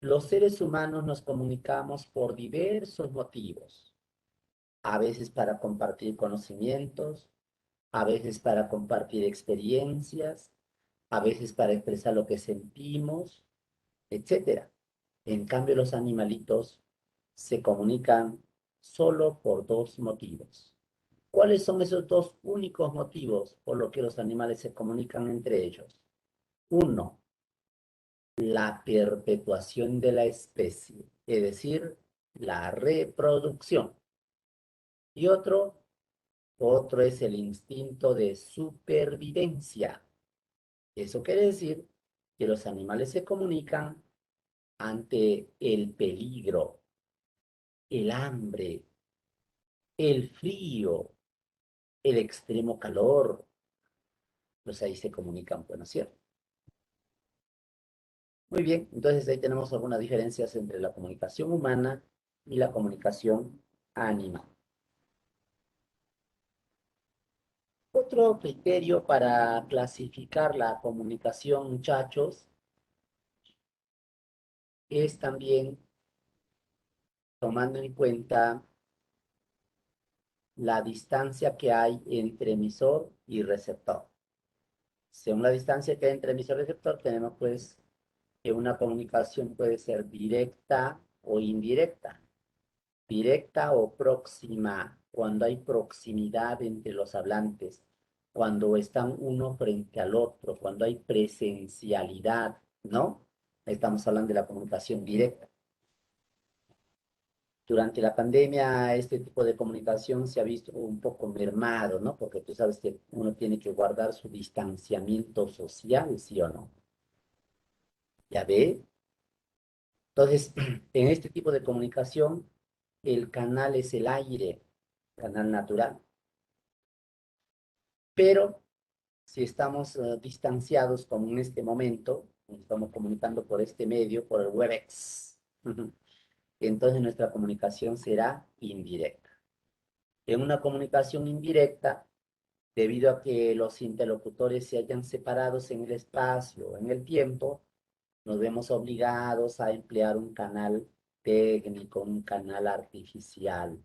Los seres humanos nos comunicamos por diversos motivos. A veces para compartir conocimientos, a veces para compartir experiencias, a veces para expresar lo que sentimos, etcétera. En cambio, los animalitos se comunican solo por dos motivos. ¿Cuáles son esos dos únicos motivos por los que los animales se comunican entre ellos? Uno, la perpetuación de la especie, es decir, la reproducción. Y otro es el instinto de supervivencia. Eso quiere decir que los animales se comunican ante el peligro, el hambre, el frío, el extremo calor. Pues ahí se comunican, bueno, ¿cierto? Muy bien, entonces ahí tenemos algunas diferencias entre la comunicación humana y la comunicación animal. Otro criterio para clasificar la comunicación, muchachos, es también tomando en cuenta la distancia que hay entre emisor y receptor. Según la distancia que hay entre emisor y receptor, tenemos pues que una comunicación puede ser directa o indirecta, directa o próxima, cuando hay proximidad entre los hablantes, cuando están uno frente al otro, cuando hay presencialidad, ¿no? Estamos hablando de la comunicación directa. Durante la pandemia, este tipo de comunicación se ha visto un poco mermado, ¿no? Porque tú sabes que uno tiene que guardar su distanciamiento social, ¿sí o no? ¿Ya ve? Entonces, en este tipo de comunicación, el canal es el aire, canal natural. Pero si estamos distanciados, como en este momento, estamos comunicando por este medio, por el Webex, entonces nuestra comunicación será indirecta. En una comunicación indirecta, debido a que los interlocutores se hayan separados en el espacio, en el tiempo, nos vemos obligados a emplear un canal técnico, un canal artificial,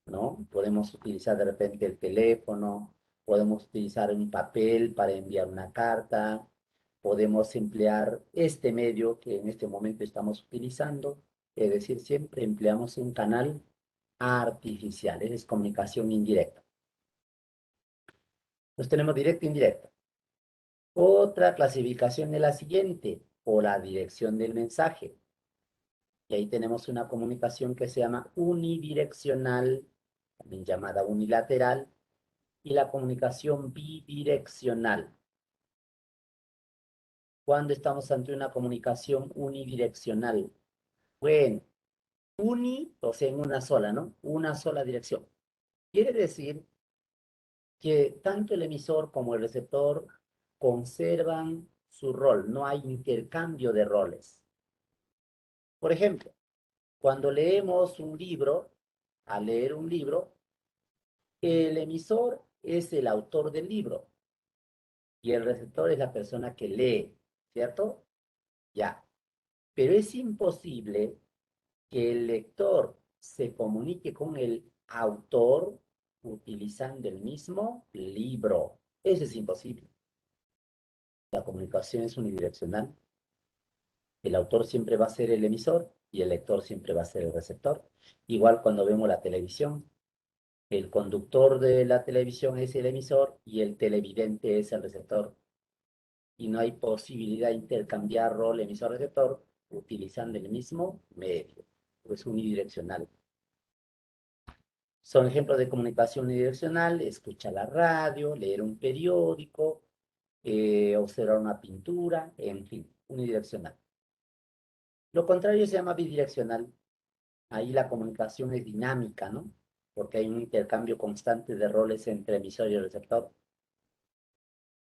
¿no? Podemos utilizar de repente el teléfono, podemos utilizar un papel para enviar una carta, podemos emplear este medio que en este momento estamos utilizando, es decir, siempre empleamos un canal artificial, es comunicación indirecta. Entonces tenemos directa e indirecta. Otra clasificación es la siguiente, por la dirección del mensaje. Y ahí tenemos una comunicación que se llama unidireccional, también llamada unilateral, y la comunicación bidireccional. Cuando estamos ante una comunicación unidireccional, bueno, o sea, en una sola, ¿no? Una sola dirección. Quiere decir que tanto el emisor como el receptor conservan su rol, no hay intercambio de roles. Por ejemplo, cuando leemos un libro, al leer un libro, el emisor es el autor del libro y el receptor es la persona que lee, ¿cierto? Ya. Pero es imposible que el lector se comunique con el autor utilizando el mismo libro. Eso es imposible. La comunicación es unidireccional. El autor siempre va a ser el emisor y el lector siempre va a ser el receptor. Igual cuando vemos la televisión, el conductor de la televisión es el emisor y el televidente es el receptor. Y no hay posibilidad de intercambiar rol emisor-receptor utilizando el mismo medio. Es unidireccional. Son ejemplos de comunicación unidireccional: escuchar la radio, leer un periódico, observar una pintura, en fin, unidireccional. Lo contrario se llama bidireccional. Ahí la comunicación es dinámica, ¿no? Porque hay un intercambio constante de roles entre emisor y receptor.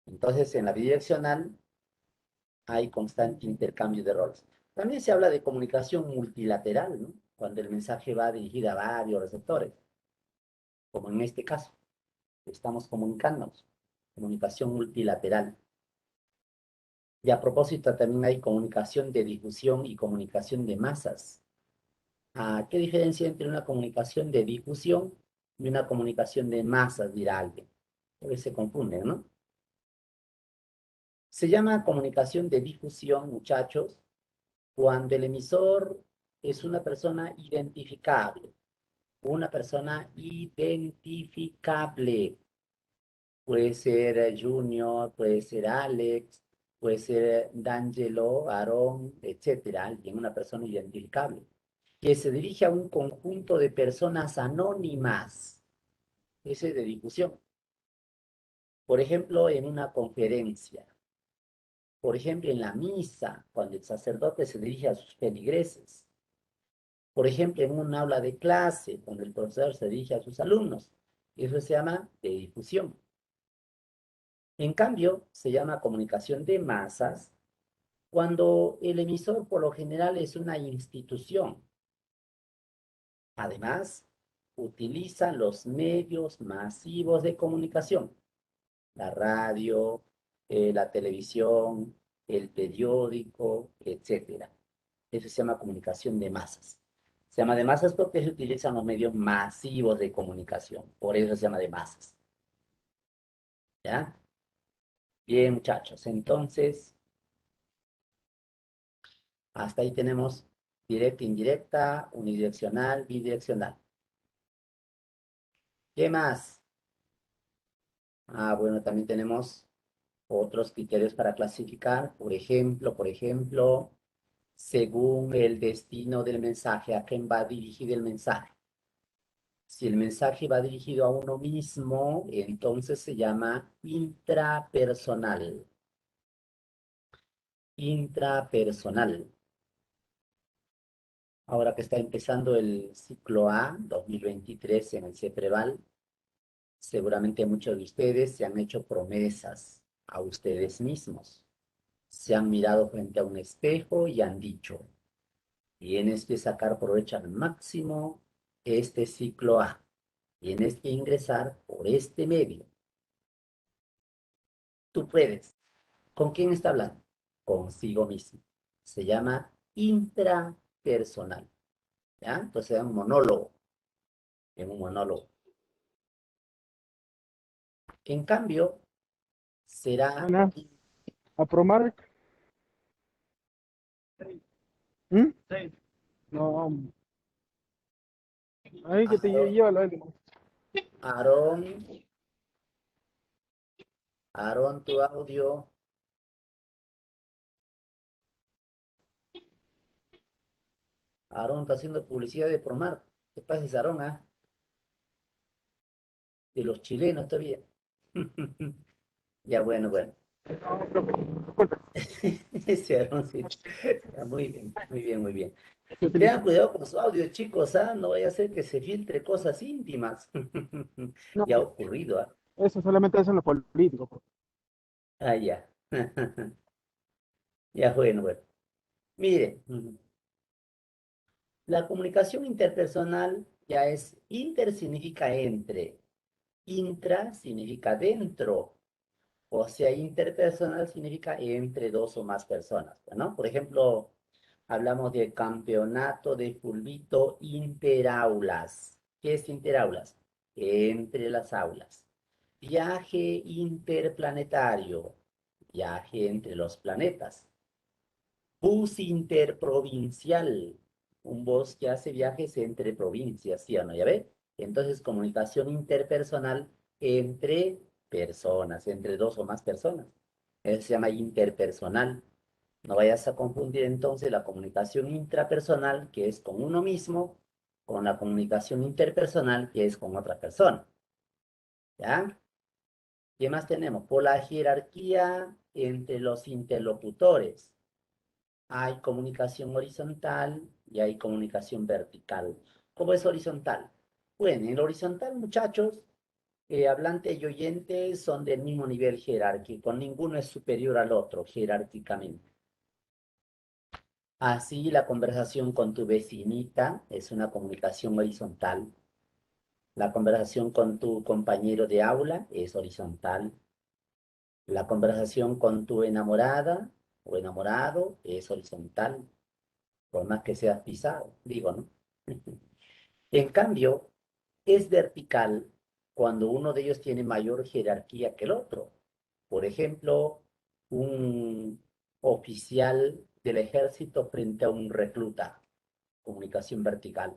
Entonces, en la bidireccional hay constante intercambio de roles. También se habla de comunicación multilateral, ¿no? Cuando el mensaje va dirigido a varios receptores, como en este caso, estamos comunicándonos, comunicación multilateral. Y a propósito, también hay comunicación de difusión y comunicación de masas. ¿Qué diferencia entre una comunicación de difusión y una comunicación de masas, dirá alguien? A veces se confunden, ¿no? Se llama comunicación de difusión, muchachos, cuando el emisor es una persona identificable, una persona identificable. Puede ser Junior, puede ser Alex, puede ser D'Angelo, Aaron, etcétera, alguien, una persona identificable, que se dirige a un conjunto de personas anónimas. Ese es de difusión. Por ejemplo, en una conferencia. Por ejemplo, en la misa, cuando el sacerdote se dirige a sus feligreses. Por ejemplo, en un aula de clase, cuando el profesor se dirige a sus alumnos. Eso se llama de difusión. En cambio, se llama comunicación de masas cuando el emisor por lo general es una institución. Además, utiliza los medios masivos de comunicación, la radio, la televisión, el periódico, etcétera. Eso se llama comunicación de masas. Se llama de masas porque se utilizan los medios masivos de comunicación. Por eso se llama de masas. ¿Ya? Bien, muchachos. Entonces, hasta ahí tenemos directa, indirecta, unidireccional, bidireccional. ¿Qué más? Bueno, también tenemos otros criterios para clasificar. Por ejemplo, según el destino del mensaje, a quién va dirigido el mensaje. Si el mensaje va dirigido a uno mismo, entonces se llama intrapersonal. Intrapersonal. Ahora que está empezando el ciclo A 2023 en el CEPREVAL, seguramente muchos de ustedes se han hecho promesas a ustedes mismos. Se han mirado frente a un espejo y han dicho, tienes que sacar provecho al máximo este ciclo A. Tienes que ingresar por este medio. Tú puedes. ¿Con quién está hablando? Consigo mismo. Se llama intrapersonal. ¿Ya? Entonces es un monólogo. Es un monólogo. En cambio, será... Buenas, a Promark. ¿Mm? No, ahí que te Aarón, lleva la última. Aarón, Aarón, tu audio. Aarón está haciendo publicidad de Promar. ¿Qué pasa, Aarón, ah? De los chilenos todavía. Ya, bueno, bueno. No, profe, disculpe. Ese Aarón, sí. Ya, muy bien, muy bien, muy bien. Se Y tengan utiliza. cuidado con su audio, chicos, ¿ah? No vaya a ser que se filtre cosas íntimas. No, Ya ha ocurrido, ¿ah? eso solamente hacen los políticos, profe. Ya. Ya, bueno, bueno. Mire, la comunicación interpersonal ya es inter significa entre, intra significa dentro, o sea, interpersonal significa entre dos o más personas, ¿no? Por ejemplo, hablamos de campeonato de fulbito interaulas. ¿Qué es interaulas? Entre las aulas. Viaje interplanetario, viaje entre los planetas. Bus interprovincial, un bus que hace viajes entre provincias, ¿sí o no? ¿Ya ve? Entonces, comunicación interpersonal entre personas, entre dos o más personas. Eso se llama interpersonal. No vayas a confundir entonces la comunicación intrapersonal, que es con uno mismo, con la comunicación interpersonal, que es con otra persona. ¿Ya? ¿Qué más tenemos? Por la jerarquía entre los interlocutores. Hay comunicación horizontal y hay comunicación vertical. ¿Cómo es horizontal? Bueno, en el horizontal, muchachos, Hablante y oyente son del mismo nivel jerárquico, ninguno es superior al otro jerárquicamente. Así, la conversación con tu vecinita es una comunicación horizontal. La conversación con tu compañero de aula es horizontal. La conversación con tu enamorada o enamorado es horizontal, por más que seas pisado, digo, ¿no? En cambio, es vertical cuando uno de ellos tiene mayor jerarquía que el otro. Por ejemplo, un oficial del ejército frente a un recluta, comunicación vertical.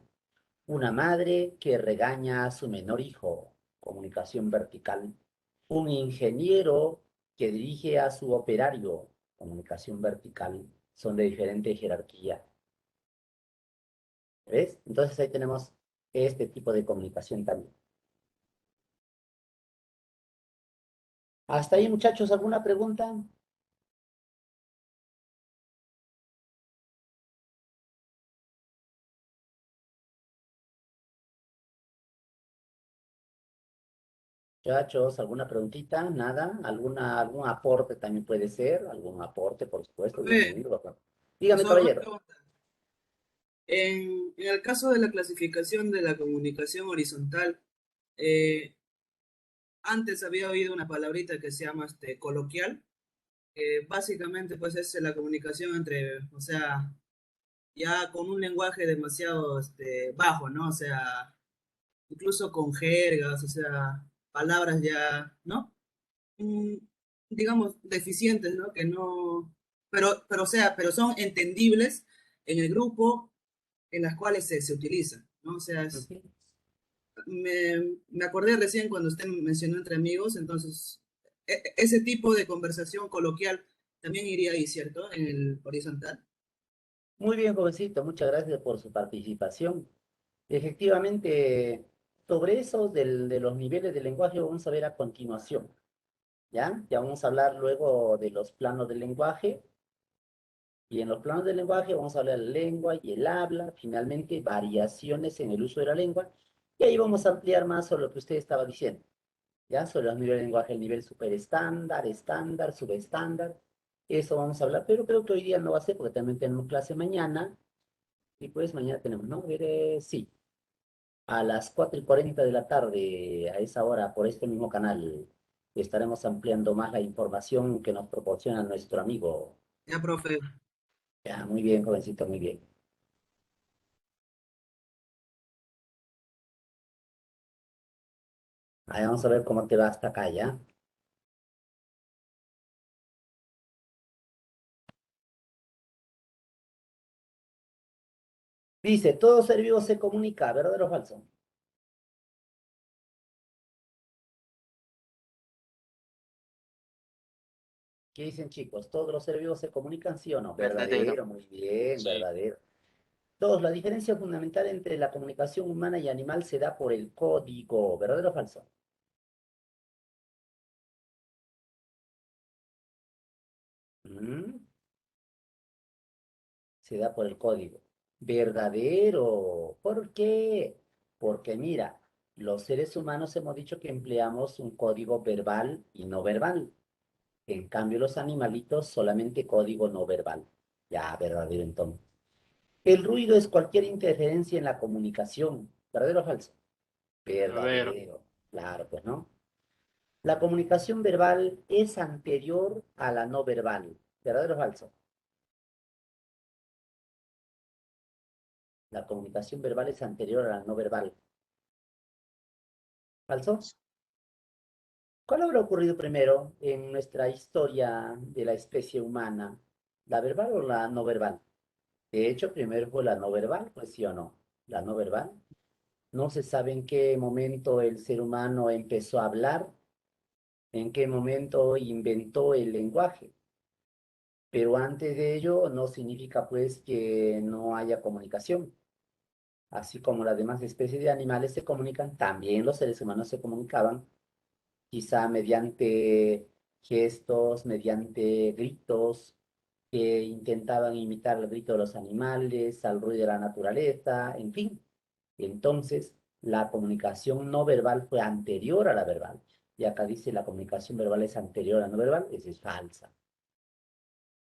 Una madre que regaña a su menor hijo, comunicación vertical. Un ingeniero que dirige a su operario, comunicación vertical. Son de diferente jerarquía. ¿Ves? Entonces ahí tenemos este tipo de comunicación también. Hasta ahí, muchachos, ¿alguna pregunta? Muchachos, ¿alguna preguntita? ¿Nada? ¿Algún aporte también puede ser? ¿Algún aporte, por supuesto? Profe, Bienvenido. Doctor. Dígame, profesor, una caballero. pregunta. En el caso de la clasificación de la comunicación horizontal, eh, antes había oído una palabrita que se llama coloquial, que básicamente pues es la comunicación entre, o sea, ya con un lenguaje demasiado bajo, ¿no? O sea, incluso con jergas, o sea, palabras ya, ¿no? Mm, digamos, deficientes, ¿no? Que no, o sea, pero son entendibles en el grupo en las cuales se utiliza, ¿no? O sea, Ujú. me acordé recién cuando usted mencionó entre amigos, entonces, ese tipo de conversación coloquial también iría ahí, ¿cierto? En el horizontal. Muy bien, jovencito, muchas gracias por su participación. Efectivamente, sobre eso de los niveles de lenguaje vamos a ver a continuación, ¿ya? Ya vamos a hablar luego de los planos del lenguaje, y en los planos del lenguaje vamos a hablar de la lengua y el habla, finalmente variaciones en el uso de la lengua, y ahí vamos a ampliar más sobre lo que usted estaba diciendo, ¿ya? Sobre los niveles de lenguaje, el nivel superestándar, estándar, subestándar, eso vamos a hablar, pero creo que hoy día no va a ser porque también tenemos clase mañana, y pues mañana tenemos, ¿no? A ver, sí, a las 4:40 de la tarde, a esa hora, por este mismo canal, estaremos ampliando más la información que nos proporciona nuestro amigo. Ya, profe. Ya, muy bien, jovencito, muy bien. Ahí vamos a ver cómo te va hasta acá, ¿ya? Dice, todo ser vivo se comunica, ¿verdadero o falso? ¿Qué dicen, chicos? ¿Todos los seres vivos se comunican, sí o no? Verdadero. Verdadero, muy bien, Sí. verdadero. Dos, la diferencia fundamental entre la comunicación humana y animal se da por el código, ¿verdadero o falso? ¿Mm? Se da por el código. Verdadero. ¿Por qué? Porque mira, los seres humanos hemos dicho que empleamos un código verbal y no verbal. En cambio, los animalitos solamente código no verbal. Ya, verdadero entonces. El ruido es cualquier interferencia en la comunicación. ¿Verdadero o falso? Verdadero. Verdadero. Claro, pues no. La comunicación verbal es anterior a la no verbal. ¿Verdadero o falso? La comunicación verbal es anterior a la no verbal. ¿Falso? ¿Cuál habrá ocurrido primero en nuestra historia de la especie humana? ¿La verbal o la no verbal? De hecho, primero fue la no verbal, pues sí o no. La no verbal. No se sabe en qué momento el ser humano empezó a hablar, en qué momento inventó el lenguaje. Pero antes de ello no significa pues que no haya comunicación. Así como las demás especies de animales se comunican, también los seres humanos se comunicaban quizá mediante gestos, mediante gritos que intentaban imitar el grito de los animales, al ruido de la naturaleza, en fin. Entonces, la comunicación no verbal fue anterior a la verbal. Y acá dice la comunicación verbal es anterior a la no verbal, esa es falsa.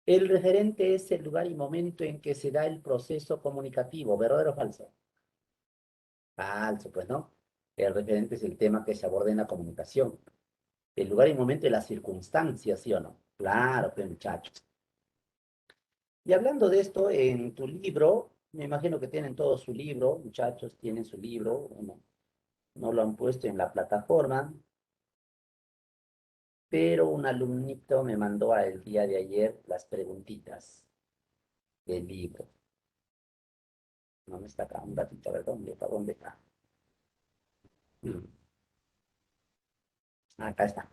El referente es el lugar y momento en que se da el proceso comunicativo, ¿verdadero o falso? Falso, pues no. El referente es el tema que se aborda en la comunicación. El lugar y momento de las circunstancias, ¿sí o no? Claro, pues muchachos. Y hablando de esto, en tu libro, me imagino que tienen todo su libro, muchachos, tienen su libro, no lo han puesto en la plataforma, pero un alumnito me mandó el día de ayer las preguntitas del libro. No me está acá, un ratito, a ver, ¿dónde está? ¿Dónde está? Mm, Acá está.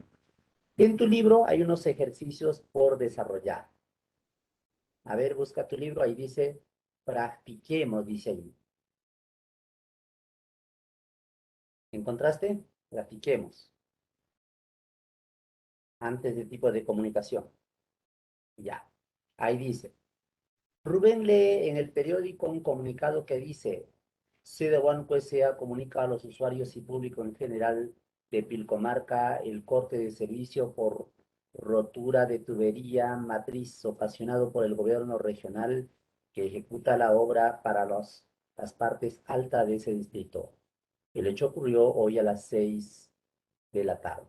En tu libro hay unos ejercicios por desarrollar. A ver, busca tu libro, ahí dice, practiquemos, dice ahí. ¿Encontraste? Practiquemos. Antes del tipo de comunicación. Ya. Ahí dice. Rubén lee en el periódico un comunicado que dice, Sede Banco S.A. comunica a los usuarios y público en general de Pilcomarca el corte de servicio por rotura de tubería matriz ocasionado por el gobierno regional que ejecuta la obra para las partes altas de ese distrito. El hecho ocurrió hoy a las 6 de la tarde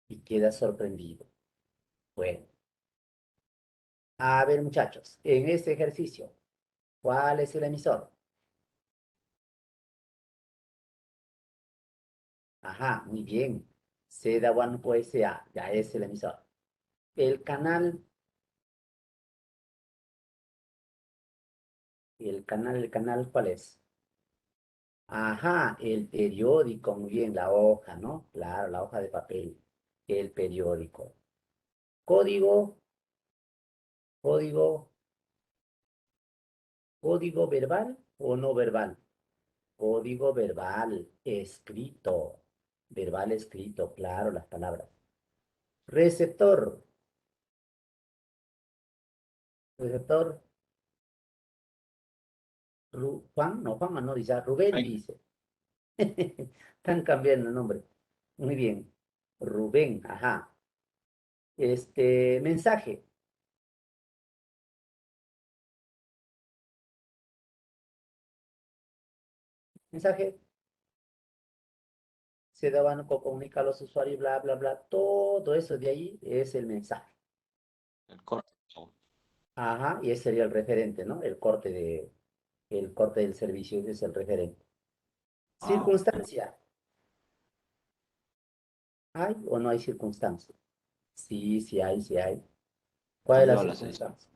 y queda sorprendido. Bueno, a ver muchachos, en este ejercicio, ¿cuál es el emisor? Ajá, muy bien. Seda One S.A. ya es el emisor. El canal, ¿cuál es? Ajá, el periódico, muy bien, la hoja, ¿no? Claro, la hoja de papel, el periódico. Código, código, código verbal o no verbal. Código verbal, escrito. Verbal escrito, claro, las palabras. Receptor, receptor, Juan, no, Juan no dice, Rubén Ay, dice. Están cambiando el nombre. Muy bien. Rubén, ajá. Mensaje. Mensaje. Se daban comunica a los usuarios, bla, bla, bla. Todo eso de ahí es el mensaje. el corte. Ajá, y ese sería el referente, ¿no? El corte del servicio, ese es el referente. Ah, ok. Circunstancia. ¿Hay o no hay circunstancia? Sí, sí hay, sí hay. ¿Cuál es la Salió a las 6. circunstancia?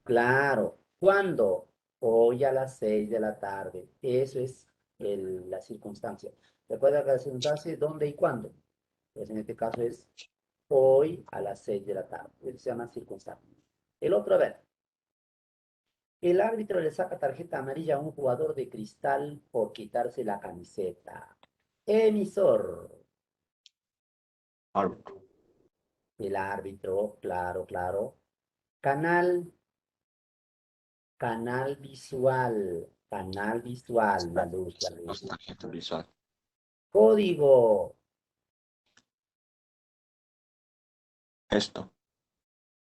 Claro. ¿Cuándo? Hoy a las 6 de la tarde. Eso es la circunstancia. Recuerda que la circunstancia es dónde y cuándo. Pues en este caso es hoy a las 6 de la tarde. Eso se llama circunstancia. El otro, a ver. El árbitro le saca tarjeta amarilla a un jugador de Cristal por quitarse la camiseta. Emisor. Árbitro. El árbitro, claro, claro. Canal, canal visual, la luz, la No luz. es tarjeta visual. Código, Esto.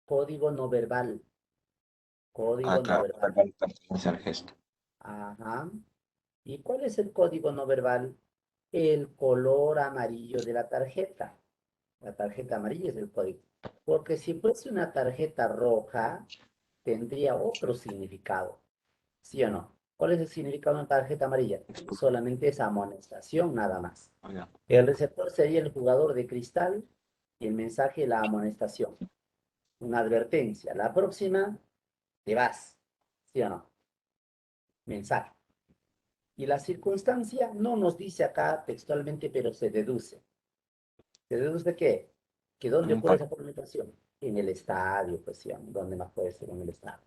código no verbal, Ah, código no claro. verbal. Verbal pertenece al gesto. Ajá. ¿Y cuál es el código no verbal? El color amarillo de la tarjeta. La tarjeta amarilla es el código. Porque si fuese una tarjeta roja, tendría otro significado. ¿Sí o no? ¿Cuál es el significado de una tarjeta amarilla? Esto. Solamente es amonestación, nada más. Ah, ya. El receptor sería el jugador de Cristal y el mensaje la amonestación. Una advertencia. La próxima, te vas. ¿Sí o no? Mensaje. Y la circunstancia no nos dice acá textualmente, pero se deduce. ¿Se deduce qué? ¿Que dónde Un ocurre par. esa comunicación? En el estadio, pues sí, ¿dónde más puede ser? En el estadio.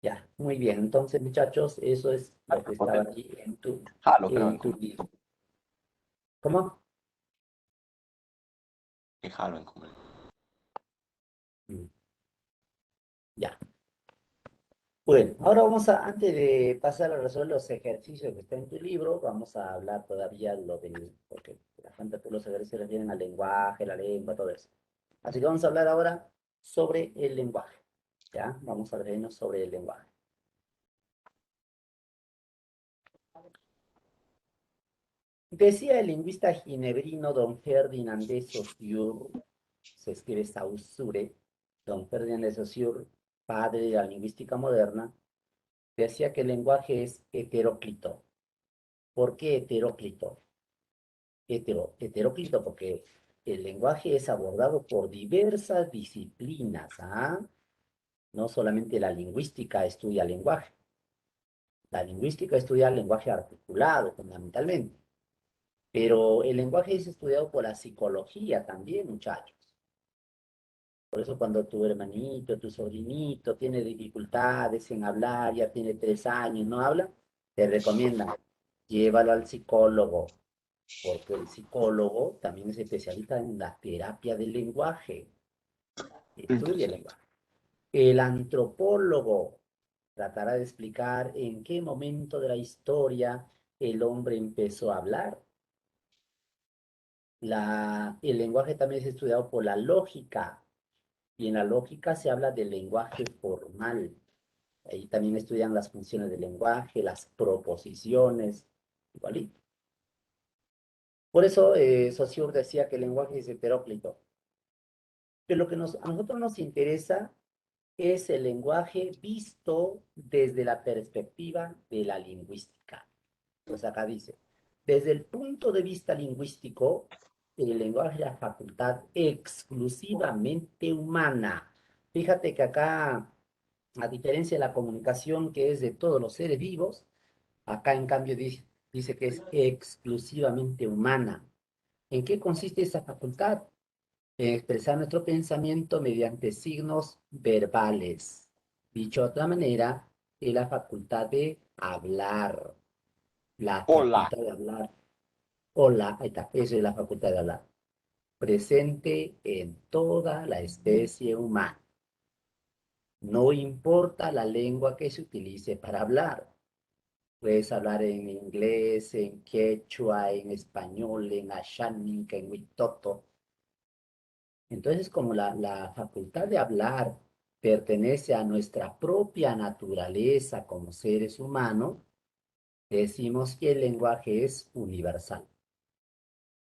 Ya, muy bien. Entonces, muchachos, eso es lo que estaba Potente. allí en tu, Jalo, creo, en en tu comer. libro. ¿Cómo? Que jalo en comer. Mm, Ya. Bueno, ahora antes de pasar a resolver los ejercicios que están en tu libro, vamos a hablar todavía porque la gente de los ejercicios se refieren al lenguaje, la lengua, todo eso. Así que vamos a hablar ahora sobre el lenguaje, ¿ya? Vamos a referirnos sobre el lenguaje. Decía el lingüista ginebrino don Ferdinand de Saussure, se escribe Saussure, don Ferdinand de Saussure, padre de la lingüística moderna, decía que el lenguaje es heteróclito. ¿Por qué heteróclito? Heteróclito porque el lenguaje es abordado por diversas disciplinas, ¿ah? No solamente la lingüística estudia el lenguaje. La lingüística estudia el lenguaje articulado, fundamentalmente. Pero el lenguaje es estudiado por la psicología también, muchachos. Por eso cuando tu hermanito, tu sobrinito tiene dificultades en hablar, ya tiene 3 años, no habla, te recomiendan, llévalo al psicólogo, porque el psicólogo también es especialista en la terapia del lenguaje, estudia el Interesante. lenguaje. El antropólogo tratará de explicar en qué momento de la historia el hombre empezó a hablar. El lenguaje también es estudiado por la lógica, y en la lógica se habla del lenguaje formal. Ahí también estudian las funciones del lenguaje, las proposiciones, igualito. Por eso Saussure decía que el lenguaje es heteróclito. Pero lo que a nosotros nos interesa es el lenguaje visto desde la perspectiva de la lingüística. Pues acá dice, desde el punto de vista lingüístico, el lenguaje es la facultad exclusivamente humana. Fíjate que acá, a diferencia de la comunicación que es de todos los seres vivos, acá en cambio dice que es exclusivamente humana. ¿En qué consiste esa facultad? En expresar nuestro pensamiento mediante signos verbales. Dicho de otra manera, es la facultad de hablar. La Hola. facultad de hablar. Hola, ahí está, eso es la facultad de hablar. Presente en toda la especie humana. No importa la lengua que se utilice para hablar. Puedes hablar en inglés, en quechua, en español, en asháninka, en huitoto. Entonces, como la facultad de hablar pertenece a nuestra propia naturaleza como seres humanos, decimos que el lenguaje es universal.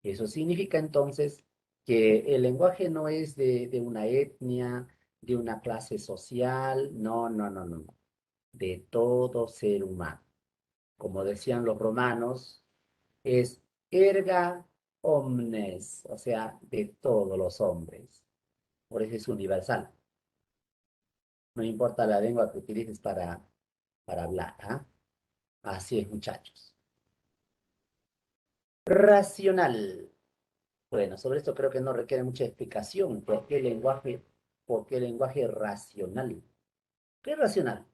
Eso significa entonces que el lenguaje no es de una etnia, de una clase social, no, no, no, no, no, de todo ser humano. Como decían los romanos, es erga omnes, o sea, de todos los hombres. Por eso es universal. No importa la lengua que utilices para hablar, ¿ah? Así es, muchachos. Racional. Bueno, sobre esto creo que no requiere mucha explicación. Por qué lenguaje racional? ¿Qué es racional?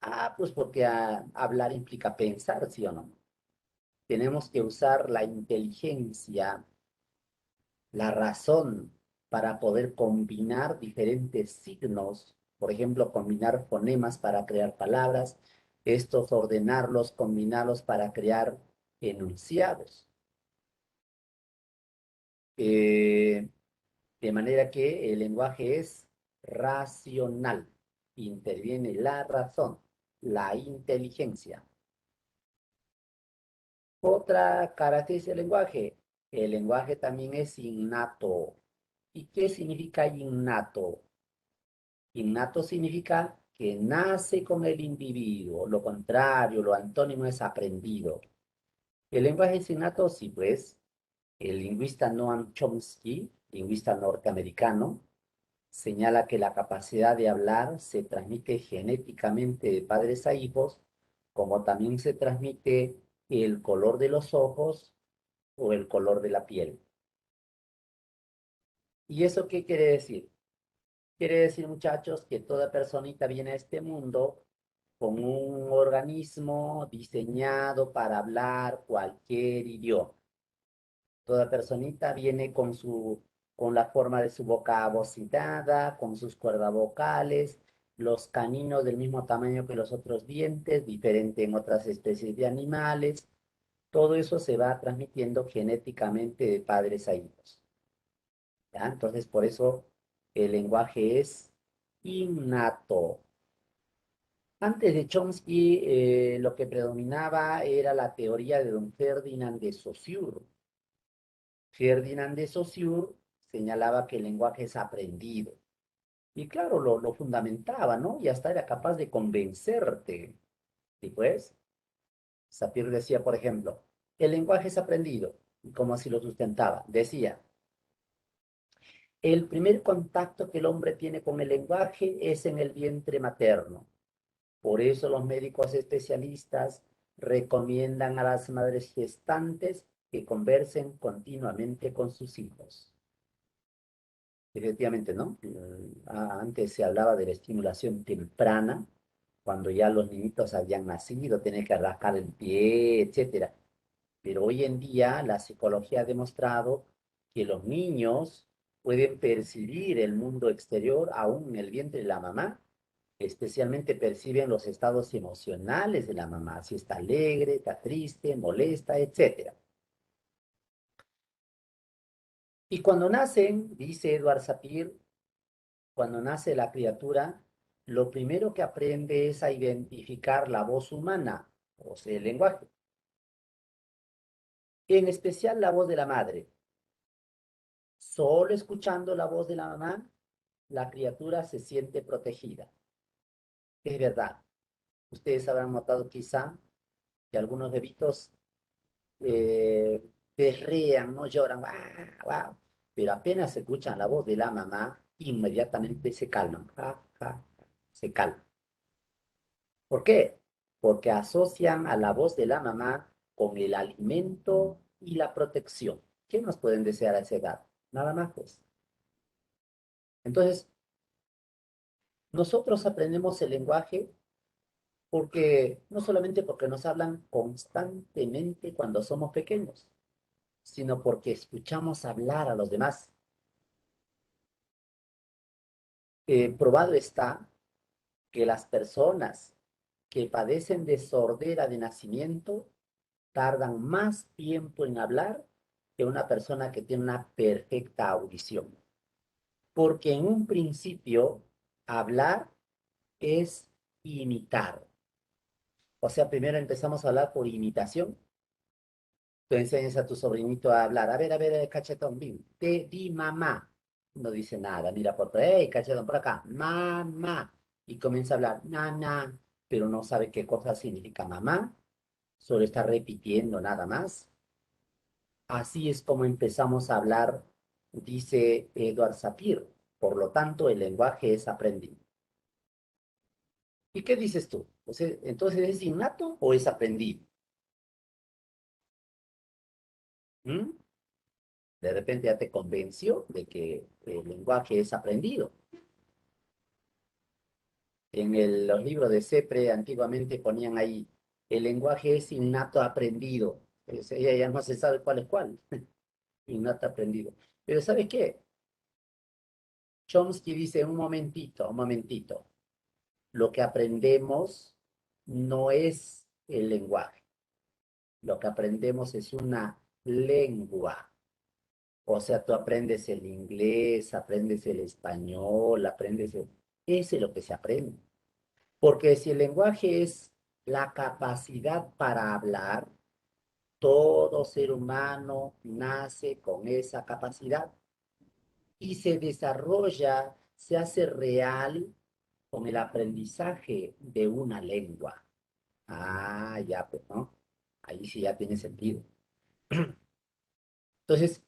Ah, pues porque hablar implica pensar, ¿sí o no? Tenemos que usar la inteligencia, la razón, para poder combinar diferentes signos, por ejemplo, combinar fonemas para crear palabras, estos ordenarlos, combinarlos para crear enunciados. Eh, de manera que el lenguaje es racional, interviene la razón, la inteligencia. Otra característica del lenguaje, el lenguaje también es innato. ¿Y qué significa innato? Innato significa que nace con el individuo, lo contrario, lo antónimo es aprendido. ¿El lenguaje es innato? Sí, pues. El lingüista Noam Chomsky, lingüista norteamericano, señala que la capacidad de hablar se transmite genéticamente de padres a hijos, como también se transmite el color de los ojos o el color de la piel. ¿Y eso qué quiere decir? Quiere decir, muchachos, que toda personita viene a este mundo con un organismo diseñado para hablar cualquier idioma. Toda personita viene con la forma de su boca avocitada, con sus cuerdas vocales, los caninos del mismo tamaño que los otros dientes, diferente en otras especies de animales. Todo eso se va transmitiendo genéticamente de padres a hijos. ¿Ya? Entonces, por eso el lenguaje es innato. Antes de Chomsky, lo que predominaba era la teoría de don Ferdinand de Saussure. Ferdinand de Saussure señalaba que el lenguaje es aprendido. Y claro, lo fundamentaba, ¿no? Y hasta era capaz de convencerte. ¿Y pues? Sapir decía, por ejemplo, el lenguaje es aprendido. Y como así lo sustentaba, decía, el primer contacto que el hombre tiene con el lenguaje es en el vientre materno. Por eso los médicos especialistas recomiendan a las madres gestantes que conversen continuamente con sus hijos. Efectivamente, ¿no? Antes se hablaba de la estimulación temprana, cuando ya los niñitos habían nacido, tener que rascar el pie, etcétera. Pero hoy en día la psicología ha demostrado que los niños pueden percibir el mundo exterior aún en el vientre de la mamá, especialmente perciben los estados emocionales de la mamá, si está alegre, está triste, molesta, etcétera. Y cuando nacen, dice Edward Sapir, cuando nace la criatura, lo primero que aprende es a identificar la voz humana, o sea, el lenguaje, en especial la voz de la madre. Solo escuchando la voz de la mamá, la criatura se siente protegida. Es verdad. Ustedes habrán notado quizá que algunos bebitos berrean, no lloran, ¡guau, guau! Pero apenas escuchan la voz de la mamá, inmediatamente se calman, ja, ja, se calman. ¿Por qué? Porque asocian a la voz de la mamá con el alimento y la protección. ¿Qué nos pueden desear a esa edad? Nada más, pues. Entonces, nosotros aprendemos el lenguaje porque, no solamente porque nos hablan constantemente cuando somos pequeños, sino porque escuchamos hablar a los demás. Probado está que las personas que padecen de sordera de nacimiento tardan más tiempo en hablar que una persona que tiene una perfecta audición. Porque en un principio, hablar es imitar. O sea, primero empezamos a hablar por imitación. Tú enseñas a tu sobrinito a hablar. A ver, cachetón, te di mamá. No dice nada, mira por todo. Hey, cachetón, por acá. Mamá. Y comienza a hablar, nana, pero no sabe qué cosa significa mamá. Solo está repitiendo nada más. Así es como empezamos a hablar, dice Edward Sapir. Por lo tanto, el lenguaje es aprendido. ¿Y qué dices tú? O sea, entonces, ¿es innato o es aprendido? ¿Mm? De repente ya te convenció de que el lenguaje es aprendido. Los libros de CEPRE antiguamente ponían ahí, el lenguaje es innato aprendido. Ella ya no se sabe cuál es cuál. Innato aprendido. Pero ¿sabes qué? Chomsky dice, un momentito. Lo que aprendemos no es el lenguaje. Lo que aprendemos es una lengua. O sea, tú aprendes el inglés, aprendes el español, aprendes el... Ese es lo que se aprende. Porque si el lenguaje es la capacidad para hablar, todo ser humano nace con esa capacidad y se desarrolla, se hace real con el aprendizaje de una lengua. Ah, ya, pues, ¿no? Ahí sí ya tiene sentido. Entonces,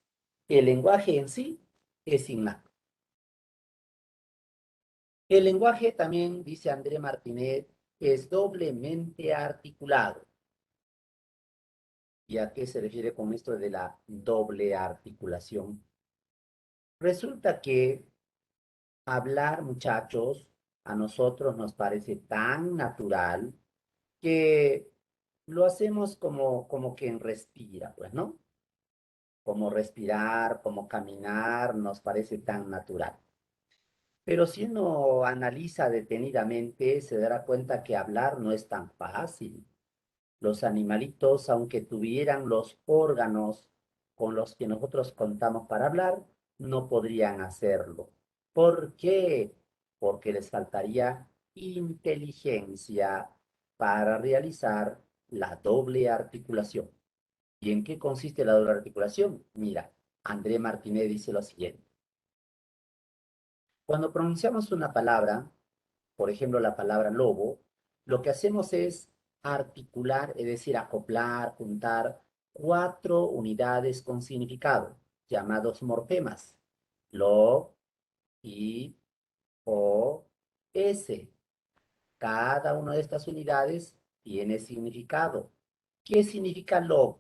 el lenguaje en sí es innato. El lenguaje también, dice André Martinet, es doblemente articulado. ¿Y a qué se refiere con esto de la doble articulación? Resulta que hablar, muchachos, a nosotros nos parece tan natural que lo hacemos como quien respira, pues, ¿no? Como respirar, como caminar, nos parece tan natural. Pero si uno analiza detenidamente, se dará cuenta que hablar no es tan fácil. Los animalitos, aunque tuvieran los órganos con los que nosotros contamos para hablar, no podrían hacerlo. ¿Por qué? Porque les faltaría inteligencia para realizar la doble articulación. ¿Y en qué consiste la doble articulación? Mira, André Martínez dice lo siguiente. Cuando pronunciamos una palabra, por ejemplo, la palabra lobo, lo que hacemos es articular, es decir, acoplar, juntar cuatro unidades con significado, llamados morfemas. Lo, I, O, S. Cada una de estas unidades tiene significado. ¿Qué significa lo?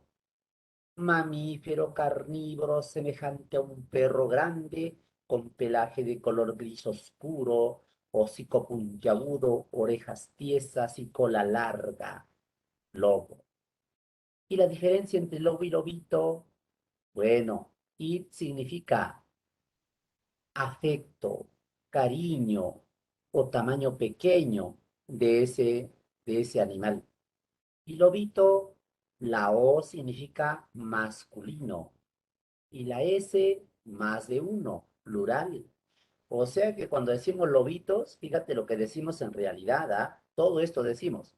Mamífero carnívoro semejante a un perro grande, con pelaje de color gris oscuro, hocico puntiagudo, orejas tiesas y cola larga. Lobo. ¿Y la diferencia entre lobo y lobito? Bueno, it significa afecto, cariño o tamaño pequeño de ese animal. Y lobito, la O significa masculino y la S más de uno, plural. O sea que cuando decimos lobitos, fíjate lo que decimos en realidad, ¿ah? Todo esto decimos.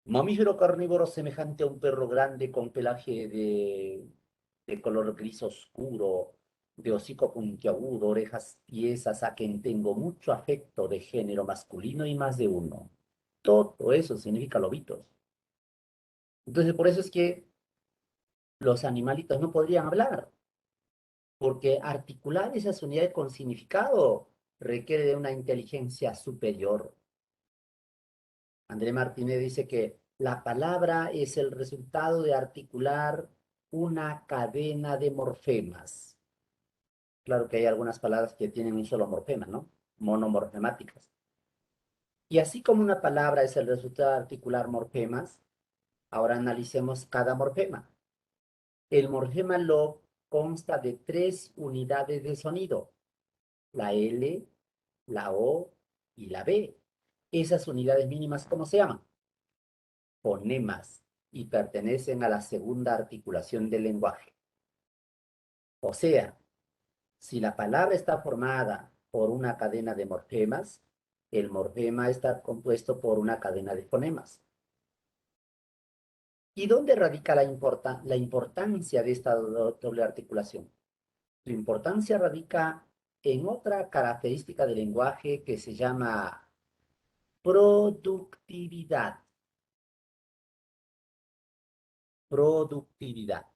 Mamífero carnívoro semejante a un perro grande con pelaje de color gris oscuro, de hocico puntiagudo, orejas tiesas, a quien tengo mucho afecto de género masculino y más de uno. Todo eso significa lobitos. Entonces, por eso es que los animalitos no podrían hablar, porque articular esas unidades con significado requiere de una inteligencia superior. André Martínez dice que la palabra es el resultado de articular una cadena de morfemas. Claro que hay algunas palabras que tienen un solo morfema, ¿no? Monomorfemáticas. Y así como una palabra es el resultado de articular morfemas, ahora analicemos cada morfema. El morfema lo consta de tres unidades de sonido: la L, la O y la B. Esas unidades mínimas, ¿cómo se llaman? Fonemas, y pertenecen a la segunda articulación del lenguaje. O sea, si la palabra está formada por una cadena de morfemas, el morfema está compuesto por una cadena de fonemas. ¿Y dónde radica la importancia de esta doble articulación? Su importancia radica en otra característica del lenguaje que se llama productividad. Productividad.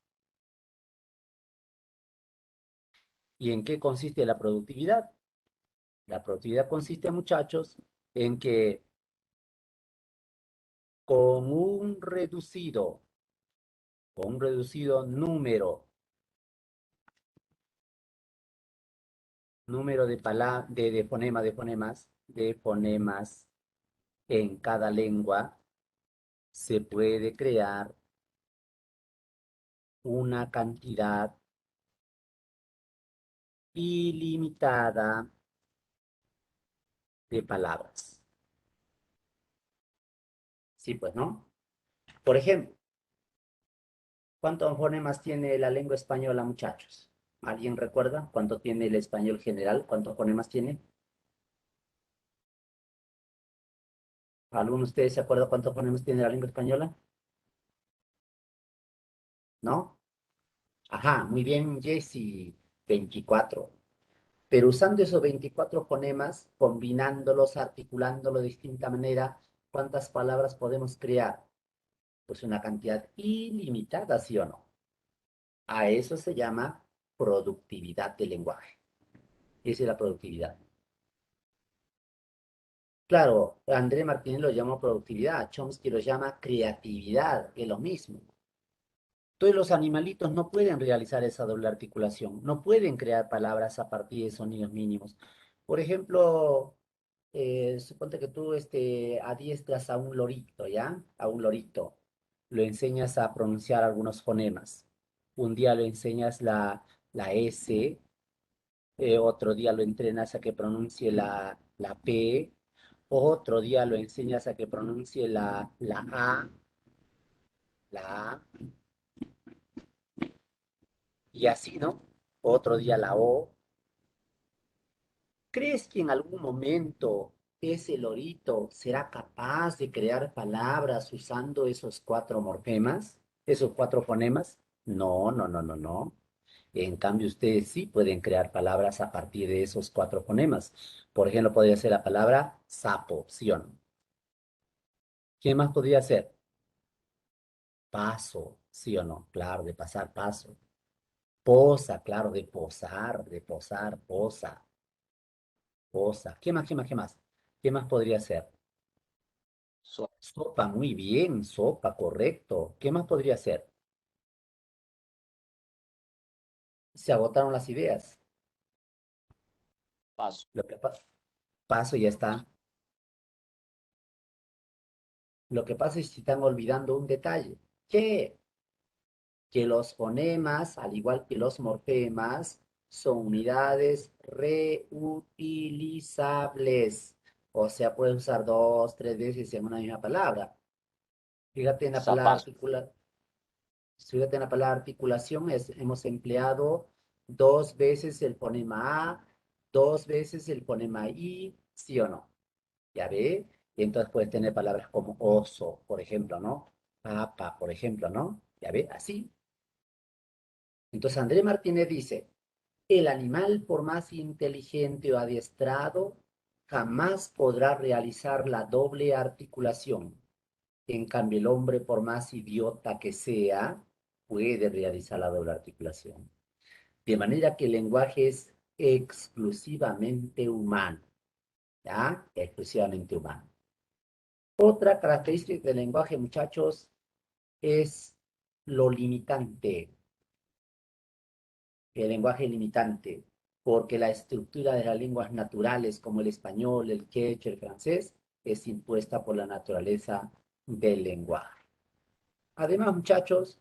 ¿Y en qué consiste la productividad? La productividad consiste, muchachos, en que con un reducido número de fonemas en cada lengua, se puede crear una cantidad ilimitada de palabras. Sí, pues, ¿no? Por ejemplo, ¿cuántos fonemas tiene la lengua española, muchachos? ¿Alguien recuerda cuánto tiene el español general? ¿Cuántos fonemas tiene? ¿Alguno de ustedes se acuerda cuántos fonemas tiene la lengua española? ¿No? Ajá, muy bien, Jessy, 24. Pero usando esos 24 fonemas, combinándolos, articulándolos de distinta manera, ¿cuántas palabras podemos crear? Pues una cantidad ilimitada, ¿sí o no? A eso se llama productividad del lenguaje. Esa es la productividad. Claro, André Martínez lo llama productividad, Chomsky lo llama creatividad, que es lo mismo. Entonces los animalitos no pueden realizar esa doble articulación, no pueden crear palabras a partir de sonidos mínimos. Por ejemplo, suponte que tú adiestras a un lorito, ¿ya? A un lorito. Lo enseñas a pronunciar algunos fonemas. Un día le enseñas la S, otro día lo entrenas a que pronuncie la P, otro día lo enseñas a que pronuncie la A, y así, ¿no? Otro día la O. ¿Crees que en algún momento ese lorito será capaz de crear palabras usando esos cuatro morfemas, esos cuatro fonemas? No, no, no, no, no. En cambio, ustedes sí pueden crear palabras a partir de esos cuatro fonemas. Por ejemplo, podría ser la palabra sapo, ¿sí o no? ¿Qué más podría ser? Paso, ¿sí o no? Claro, de pasar paso. Posa, claro, de posar, posa, posa. ¿Qué más, qué más, qué más? ¿Qué más podría ser? So- Sopa, muy bien, sopa, correcto. ¿Qué más podría ser? Se agotaron las ideas. paso. Lo que paso ya está. Lo que pasa es que están olvidando un detalle. ¿Qué? Que los fonemas, al igual que los morfemas, son unidades reutilizables. O sea, puedes usar dos, tres veces en una misma palabra. Fíjate en la palabra Zapato. articula, fíjate en la palabra articulación, hemos empleado dos veces el fonema A, dos veces el fonema I, ¿sí o no? ¿Ya ve? Y entonces puedes tener palabras como oso, por ejemplo, ¿no? Papa, por ejemplo, ¿no? ¿Ya ve? Así. Entonces André Martínez dice, el animal, por más inteligente o adiestrado, jamás podrá realizar la doble articulación. En cambio, el hombre, por más idiota que sea, puede realizar la doble articulación. De manera que el lenguaje es exclusivamente humano, ¿ya? Exclusivamente humano. Otra característica del lenguaje, muchachos, es lo limitante. El lenguaje limitante, porque la estructura de las lenguas naturales como el español, el quechua, el francés, es impuesta por la naturaleza del lenguaje. Además, muchachos,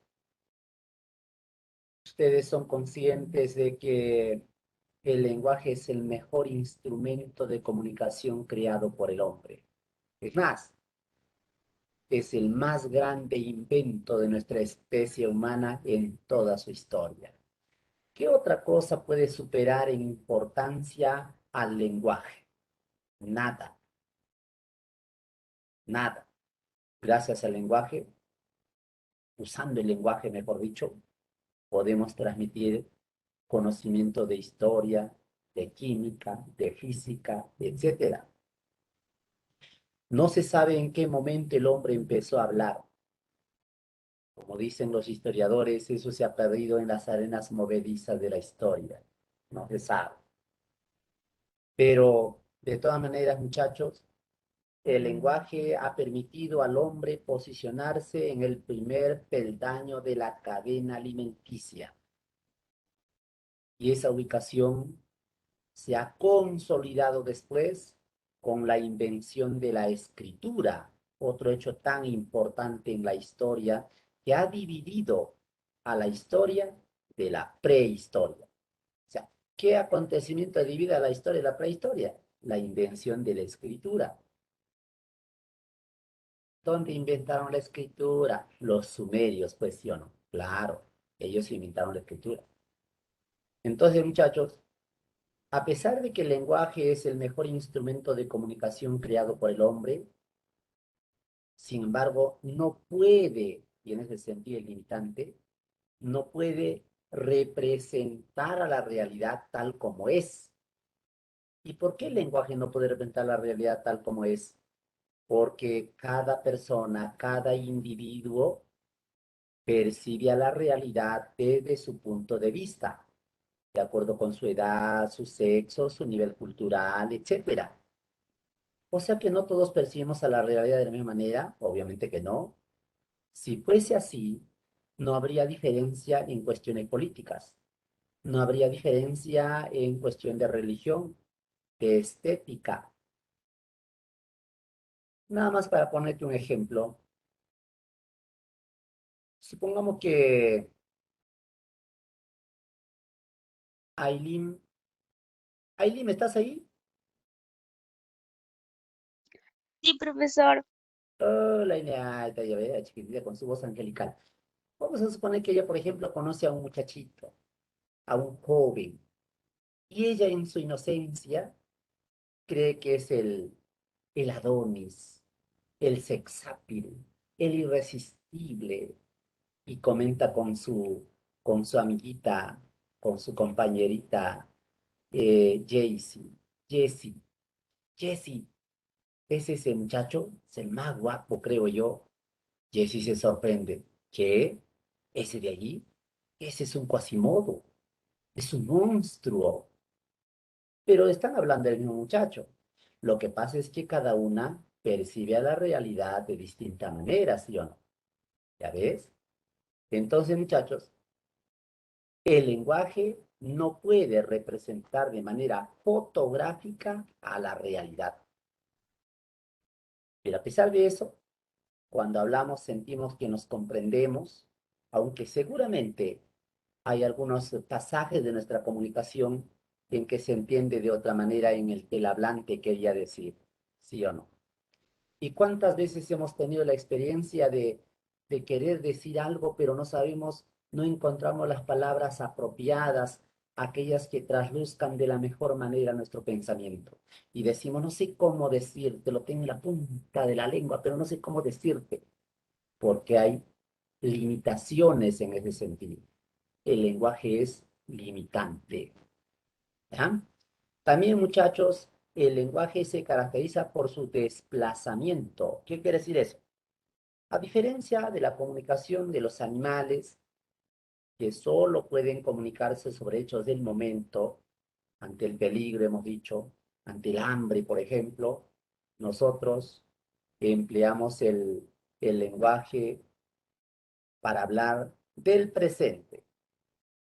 ustedes son conscientes de que el lenguaje es el mejor instrumento de comunicación creado por el hombre. Es más, es el más grande invento de nuestra especie humana en toda su historia. ¿Qué otra cosa puede superar en importancia al lenguaje? Nada, nada. Gracias al lenguaje, usando el lenguaje, mejor dicho, podemos transmitir conocimiento de historia, de química, de física, etcétera. No se sabe en qué momento el hombre empezó a hablar. Como dicen los historiadores, eso se ha perdido en las arenas movedizas de la historia. No se sabe. Pero, de todas maneras, muchachos, el lenguaje ha permitido al hombre posicionarse en el primer peldaño de la cadena alimenticia. Y esa ubicación se ha consolidado después con la invención de la escritura, otro hecho tan importante en la historia que ha dividido a la historia de la prehistoria. O sea, ¿qué acontecimiento divide a la historia de la prehistoria? La invención de la escritura. ¿Dónde inventaron la escritura? Los sumerios, pues sí o no. Claro, ellos inventaron la escritura. Entonces, muchachos, a pesar de que el lenguaje es el mejor instrumento de comunicación creado por el hombre, sin embargo, no puede, y en ese sentido el limitante, no puede representar a la realidad tal como es. ¿Y por qué el lenguaje no puede representar la realidad tal como es? Porque cada persona, cada individuo percibe a la realidad desde su punto de vista, de acuerdo con su edad, su sexo, su nivel cultural, etcétera. O sea que no todos percibimos a la realidad de la misma manera, obviamente que no. Si fuese así, no habría diferencia en cuestiones políticas, no habría diferencia en cuestión de religión, de estética. Nada más para ponerte un ejemplo, supongamos que Aileen Aileen, ¿estás ahí? Sí, profesor. Hola, Inealta, ya ve, chiquitita con su voz angelical. Vamos a suponer que ella, por ejemplo, conoce a un muchachito, a un joven, y ella en su inocencia cree que es el Adonis, el sexapil, el irresistible, y comenta con su amiguita, con su compañerita, Jessie, Jessie, ¿es ese muchacho? Es el más guapo, creo yo. Jessie se sorprende. ¿Qué? ¿Ese de allí? Ese es un Quasimodo, es un monstruo. Pero están hablando del mismo muchacho. Lo que pasa es que cada una percibe a la realidad de distinta manera, ¿sí o no? ¿Ya ves? Entonces, muchachos, el lenguaje no puede representar de manera fotográfica a la realidad. Pero a pesar de eso, cuando hablamos sentimos que nos comprendemos, aunque seguramente hay algunos pasajes de nuestra comunicación en que se entiende de otra manera en el que el hablante quería decir, ¿sí o no? ¿Y cuántas veces hemos tenido la experiencia de querer decir algo, pero no sabemos, no encontramos las palabras apropiadas, aquellas que trasluzcan de la mejor manera nuestro pensamiento? Y decimos, no sé cómo decirte, lo tengo en la punta de la lengua, pero no sé cómo decirte, porque hay limitaciones en ese sentido. El lenguaje es limitante. ¿Ya? También, muchachos, el lenguaje se caracteriza por su desplazamiento. ¿Qué quiere decir eso? A diferencia de la comunicación de los animales, que solo pueden comunicarse sobre hechos del momento, ante el peligro, hemos dicho, ante el hambre, por ejemplo, nosotros empleamos el lenguaje para hablar del presente,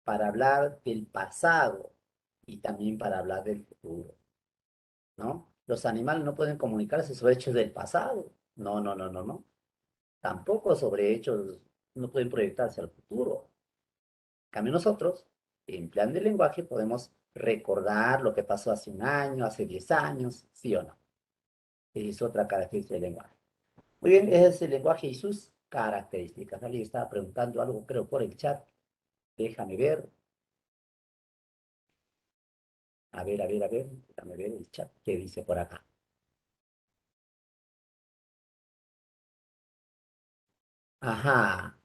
para hablar del pasado y también para hablar del futuro, ¿no? Los animales no pueden comunicarse sobre hechos del pasado. No, no, no, no, no. Tampoco sobre hechos, no pueden proyectarse al futuro. En cambio nosotros, en plan de lenguaje, podemos recordar lo que pasó hace un año, hace 10 años, sí o no. Es otra característica del lenguaje. Muy bien, ese es el lenguaje y sus características. Alguien estaba preguntando algo, creo, por el chat. Déjame ver. A ver. Déjame ver el chat. ¿Qué dice por acá? Ajá.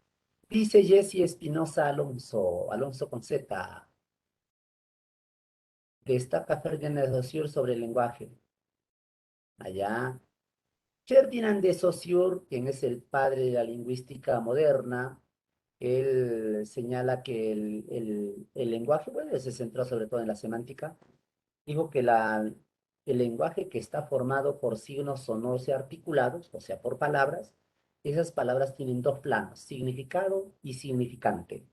Dice Jesse Espinosa Alonso, Alonso con Z. Destaca Ferdinand de Saussure sobre el lenguaje. Allá. Ferdinand de Saussure, quien es el padre de la lingüística moderna, él señala que el lenguaje, bueno, se centró sobre todo en la semántica, dijo que el lenguaje que está formado por signos sonoros y articulados, o sea, por palabras, esas palabras tienen dos planos, significado y significante,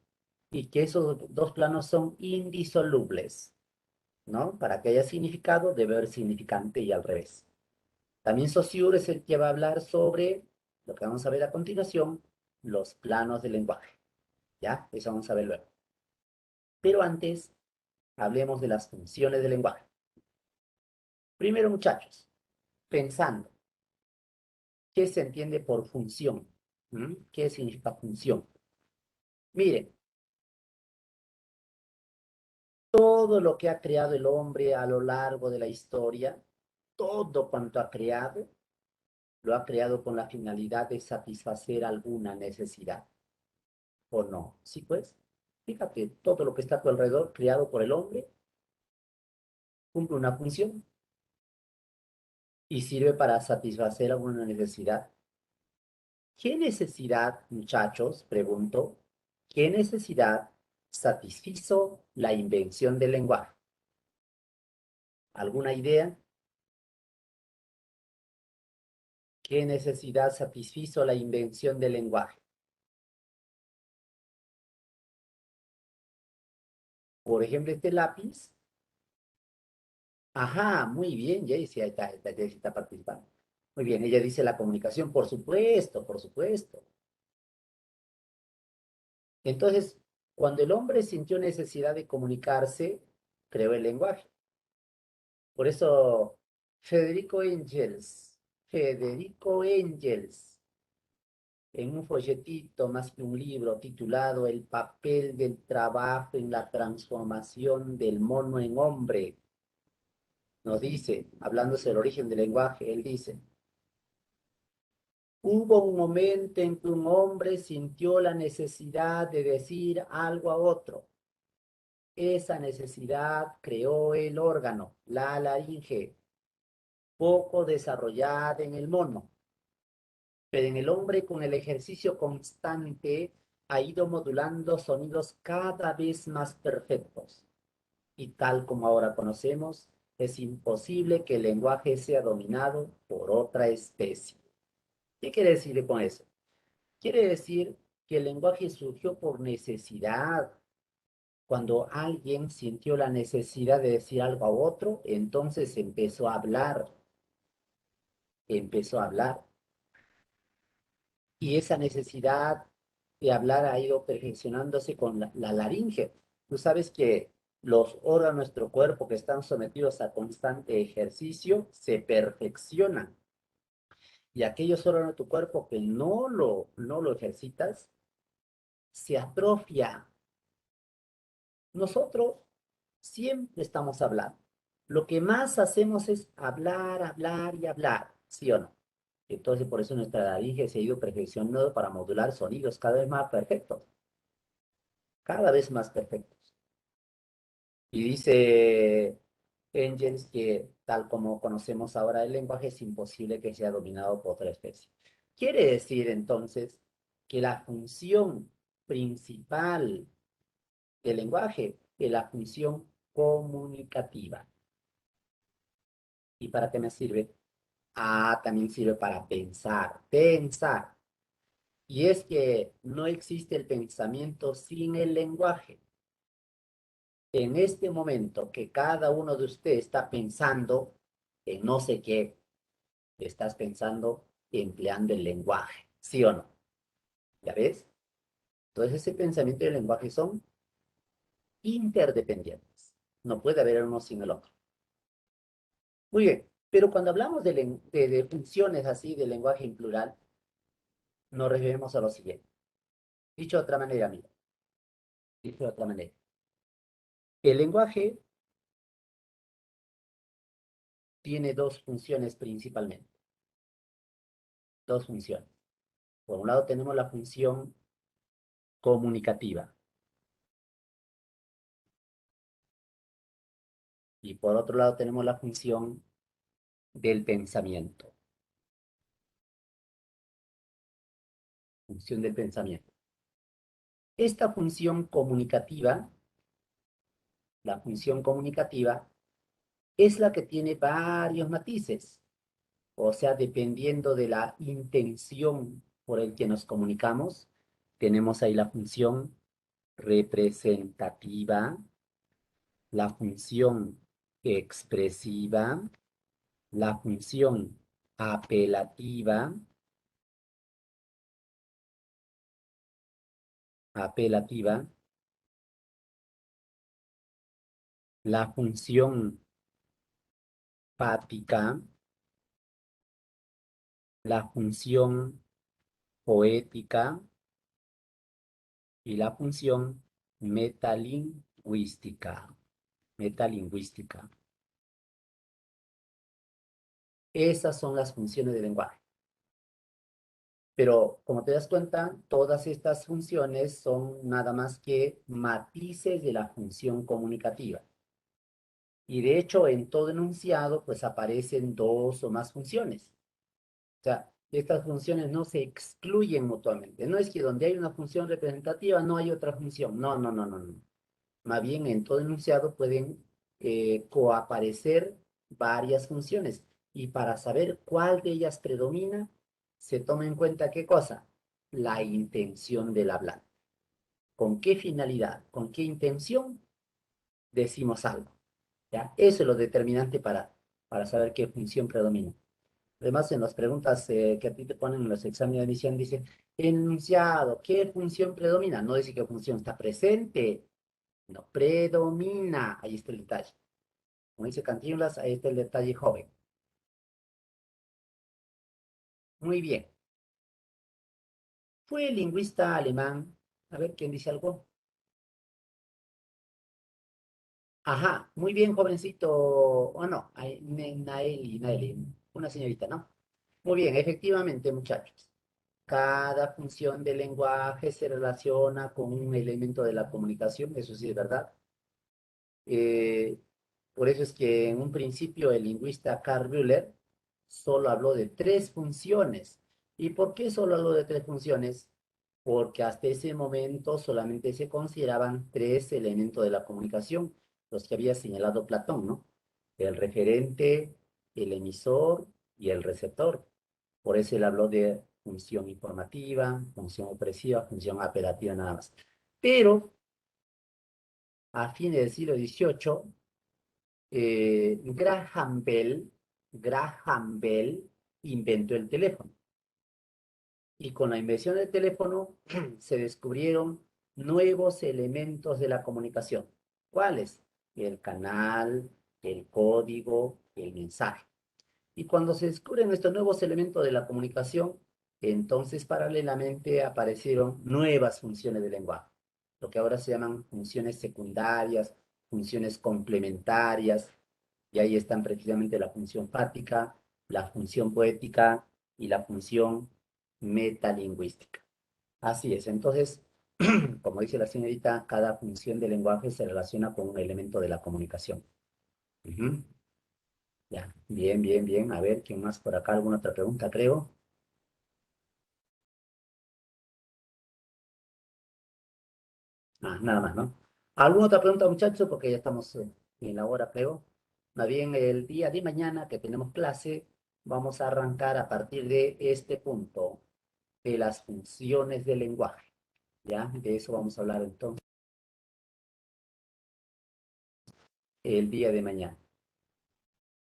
y que esos dos planos son indisolubles, ¿no? Para que haya significado debe haber significante y al revés. También Saussure es el que va a hablar sobre lo que vamos a ver a continuación, los planos del lenguaje, ¿ya? Eso vamos a ver luego. Pero antes, hablemos de las funciones del lenguaje. Primero, muchachos, pensando, ¿qué se entiende por función? ¿Qué significa función? Miren, todo lo que ha creado el hombre a lo largo de la historia, todo cuanto ha creado, lo ha creado con la finalidad de satisfacer alguna necesidad, ¿o no? Sí, pues, fíjate, todo lo que está a tu alrededor, creado por el hombre, cumple una función y sirve para satisfacer alguna necesidad. ¿Qué necesidad, muchachos? Pregunto. ¿Qué necesidad satisfizo la invención del lenguaje? ¿Alguna idea? ¿Qué necesidad satisfizo la invención del lenguaje? Por ejemplo, este lápiz. Ajá, muy bien, Jaycee, Jaycee está participando. Muy bien, ella dice la comunicación, por supuesto, por supuesto. Entonces, cuando el hombre sintió necesidad de comunicarse, creó el lenguaje. Por eso, Federico Engels, en un folletito más que un libro titulado El papel del trabajo en la transformación del mono en hombre, nos dice, hablándose del origen del lenguaje, él dice, hubo un momento en que un hombre sintió la necesidad de decir algo a otro. Esa necesidad creó el órgano, la laringe, poco desarrollada en el mono, pero en el hombre con el ejercicio constante ha ido modulando sonidos cada vez más perfectos. Y tal como ahora conocemos, es imposible que el lenguaje sea dominado por otra especie. ¿Qué quiere decir con eso? Quiere decir que el lenguaje surgió por necesidad. Cuando alguien sintió la necesidad de decir algo a otro, entonces empezó a hablar, empezó a hablar. Y esa necesidad de hablar ha ido perfeccionándose con la laringe. Tú sabes que los órganos de nuestro cuerpo que están sometidos a constante ejercicio se perfeccionan. Y aquellos órganos de tu cuerpo que no lo ejercitas, se atrofia. Nosotros siempre estamos hablando. Lo que más hacemos es hablar, hablar y hablar, ¿sí o no? Entonces, por eso nuestra laringe se ha ido perfeccionando para modular sonidos cada vez más perfectos, cada vez más perfectos. Y dice Engels que, tal como conocemos ahora el lenguaje, es imposible que sea dominado por otra especie. Quiere decir, entonces, que la función principal del lenguaje es la función comunicativa. ¿Y para qué me sirve? Ah, también sirve para pensar, pensar. Y es que no existe el pensamiento sin el lenguaje. En este momento que cada uno de ustedes está pensando en no sé qué, estás pensando empleando el lenguaje, ¿sí o no? ¿Ya ves? Entonces ese pensamiento y el lenguaje son interdependientes. No puede haber uno sin el otro. Muy bien, pero cuando hablamos de funciones así de lenguaje en plural, nos referimos a lo siguiente. Dicho de otra manera, amigo. Dicho de otra manera. El lenguaje tiene dos funciones principalmente. Dos funciones. Por un lado tenemos la función comunicativa y por otro lado tenemos la función del pensamiento. Función del pensamiento. Esta función comunicativa, la función comunicativa, es la que tiene varios matices. O sea, dependiendo de la intención por el que nos comunicamos, tenemos ahí la función representativa, la función expresiva, la función apelativa, apelativa, la función fática, la función poética y la función metalingüística. Metalingüística. Esas son las funciones del lenguaje. Pero como te das cuenta, todas estas funciones son nada más que matices de la función comunicativa. Y de hecho, en todo enunciado, pues aparecen dos o más funciones. O sea, estas funciones no se excluyen mutuamente. No es que donde hay una función representativa no hay otra función. No, no, no, no, no. Más bien, en todo enunciado pueden coaparecer varias funciones. Y para saber cuál de ellas predomina, se toma en cuenta qué cosa, la intención del hablar. ¿Con qué finalidad? ¿Con qué intención decimos algo? ¿Ya? Eso es lo determinante para saber qué función predomina. Además, en las preguntas que a ti te ponen en los exámenes de admisión, dice, enunciado, ¿qué función predomina? No dice qué función está presente, no, predomina. Ahí está el detalle. Como dice Cantinflas, ahí está el detalle joven. Muy bien. Fue el lingüista alemán. A ver, ¿quién dice algo? Ajá, muy bien, jovencito. O no, Naeli, una señorita, ¿no? Muy bien, efectivamente, muchachos. Cada función del lenguaje se relaciona con un elemento de la comunicación, eso sí es verdad. Eh, por eso es que en un principio el lingüista Karl Müller solo habló de tres funciones. ¿Y por qué solo habló de tres funciones? Porque hasta ese momento solamente se consideraban tres elementos de la comunicación, los que había señalado Platón, ¿no? El referente, el emisor y el receptor. Por eso él habló de función informativa, función opresiva, función apelativa nada más. Pero a fines del siglo XVIII, Graham Bell inventó el teléfono. Y con la invención del teléfono se descubrieron nuevos elementos de la comunicación. ¿Cuáles? El canal, el código, el mensaje. Y cuando se descubren estos nuevos elementos de la comunicación, entonces paralelamente aparecieron nuevas funciones del lenguaje, lo que ahora se llaman funciones secundarias, funciones complementarias, y ahí están precisamente la función fáctica, la función poética y la función metalingüística. Así es, entonces, como dice la señorita, cada función del lenguaje se relaciona con un elemento de la comunicación. Ujú. Ya, bien, bien, bien. A ver, ¿quién más por acá? ¿Alguna otra pregunta, creo? Ah, nada más, ¿no? ¿Alguna otra pregunta, muchachos? Porque ya estamos en la hora, creo. Más bien, el día de mañana que tenemos clase, vamos a arrancar a partir de este punto, de las funciones del lenguaje. ¿Ya? De eso vamos a hablar entonces el día de mañana.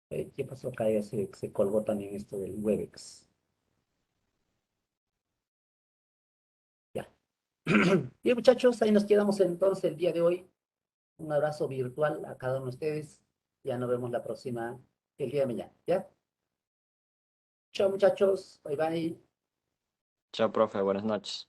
¿Qué pasó acá? Ya se colgó también esto del Webex. Ya. Bien, muchachos, ahí nos quedamos entonces el día de hoy. Un abrazo virtual a cada uno de ustedes. Ya nos vemos la próxima, el día de mañana. ¿Ya? Chao, muchachos. Bye, bye. Chao, profe, buenas noches.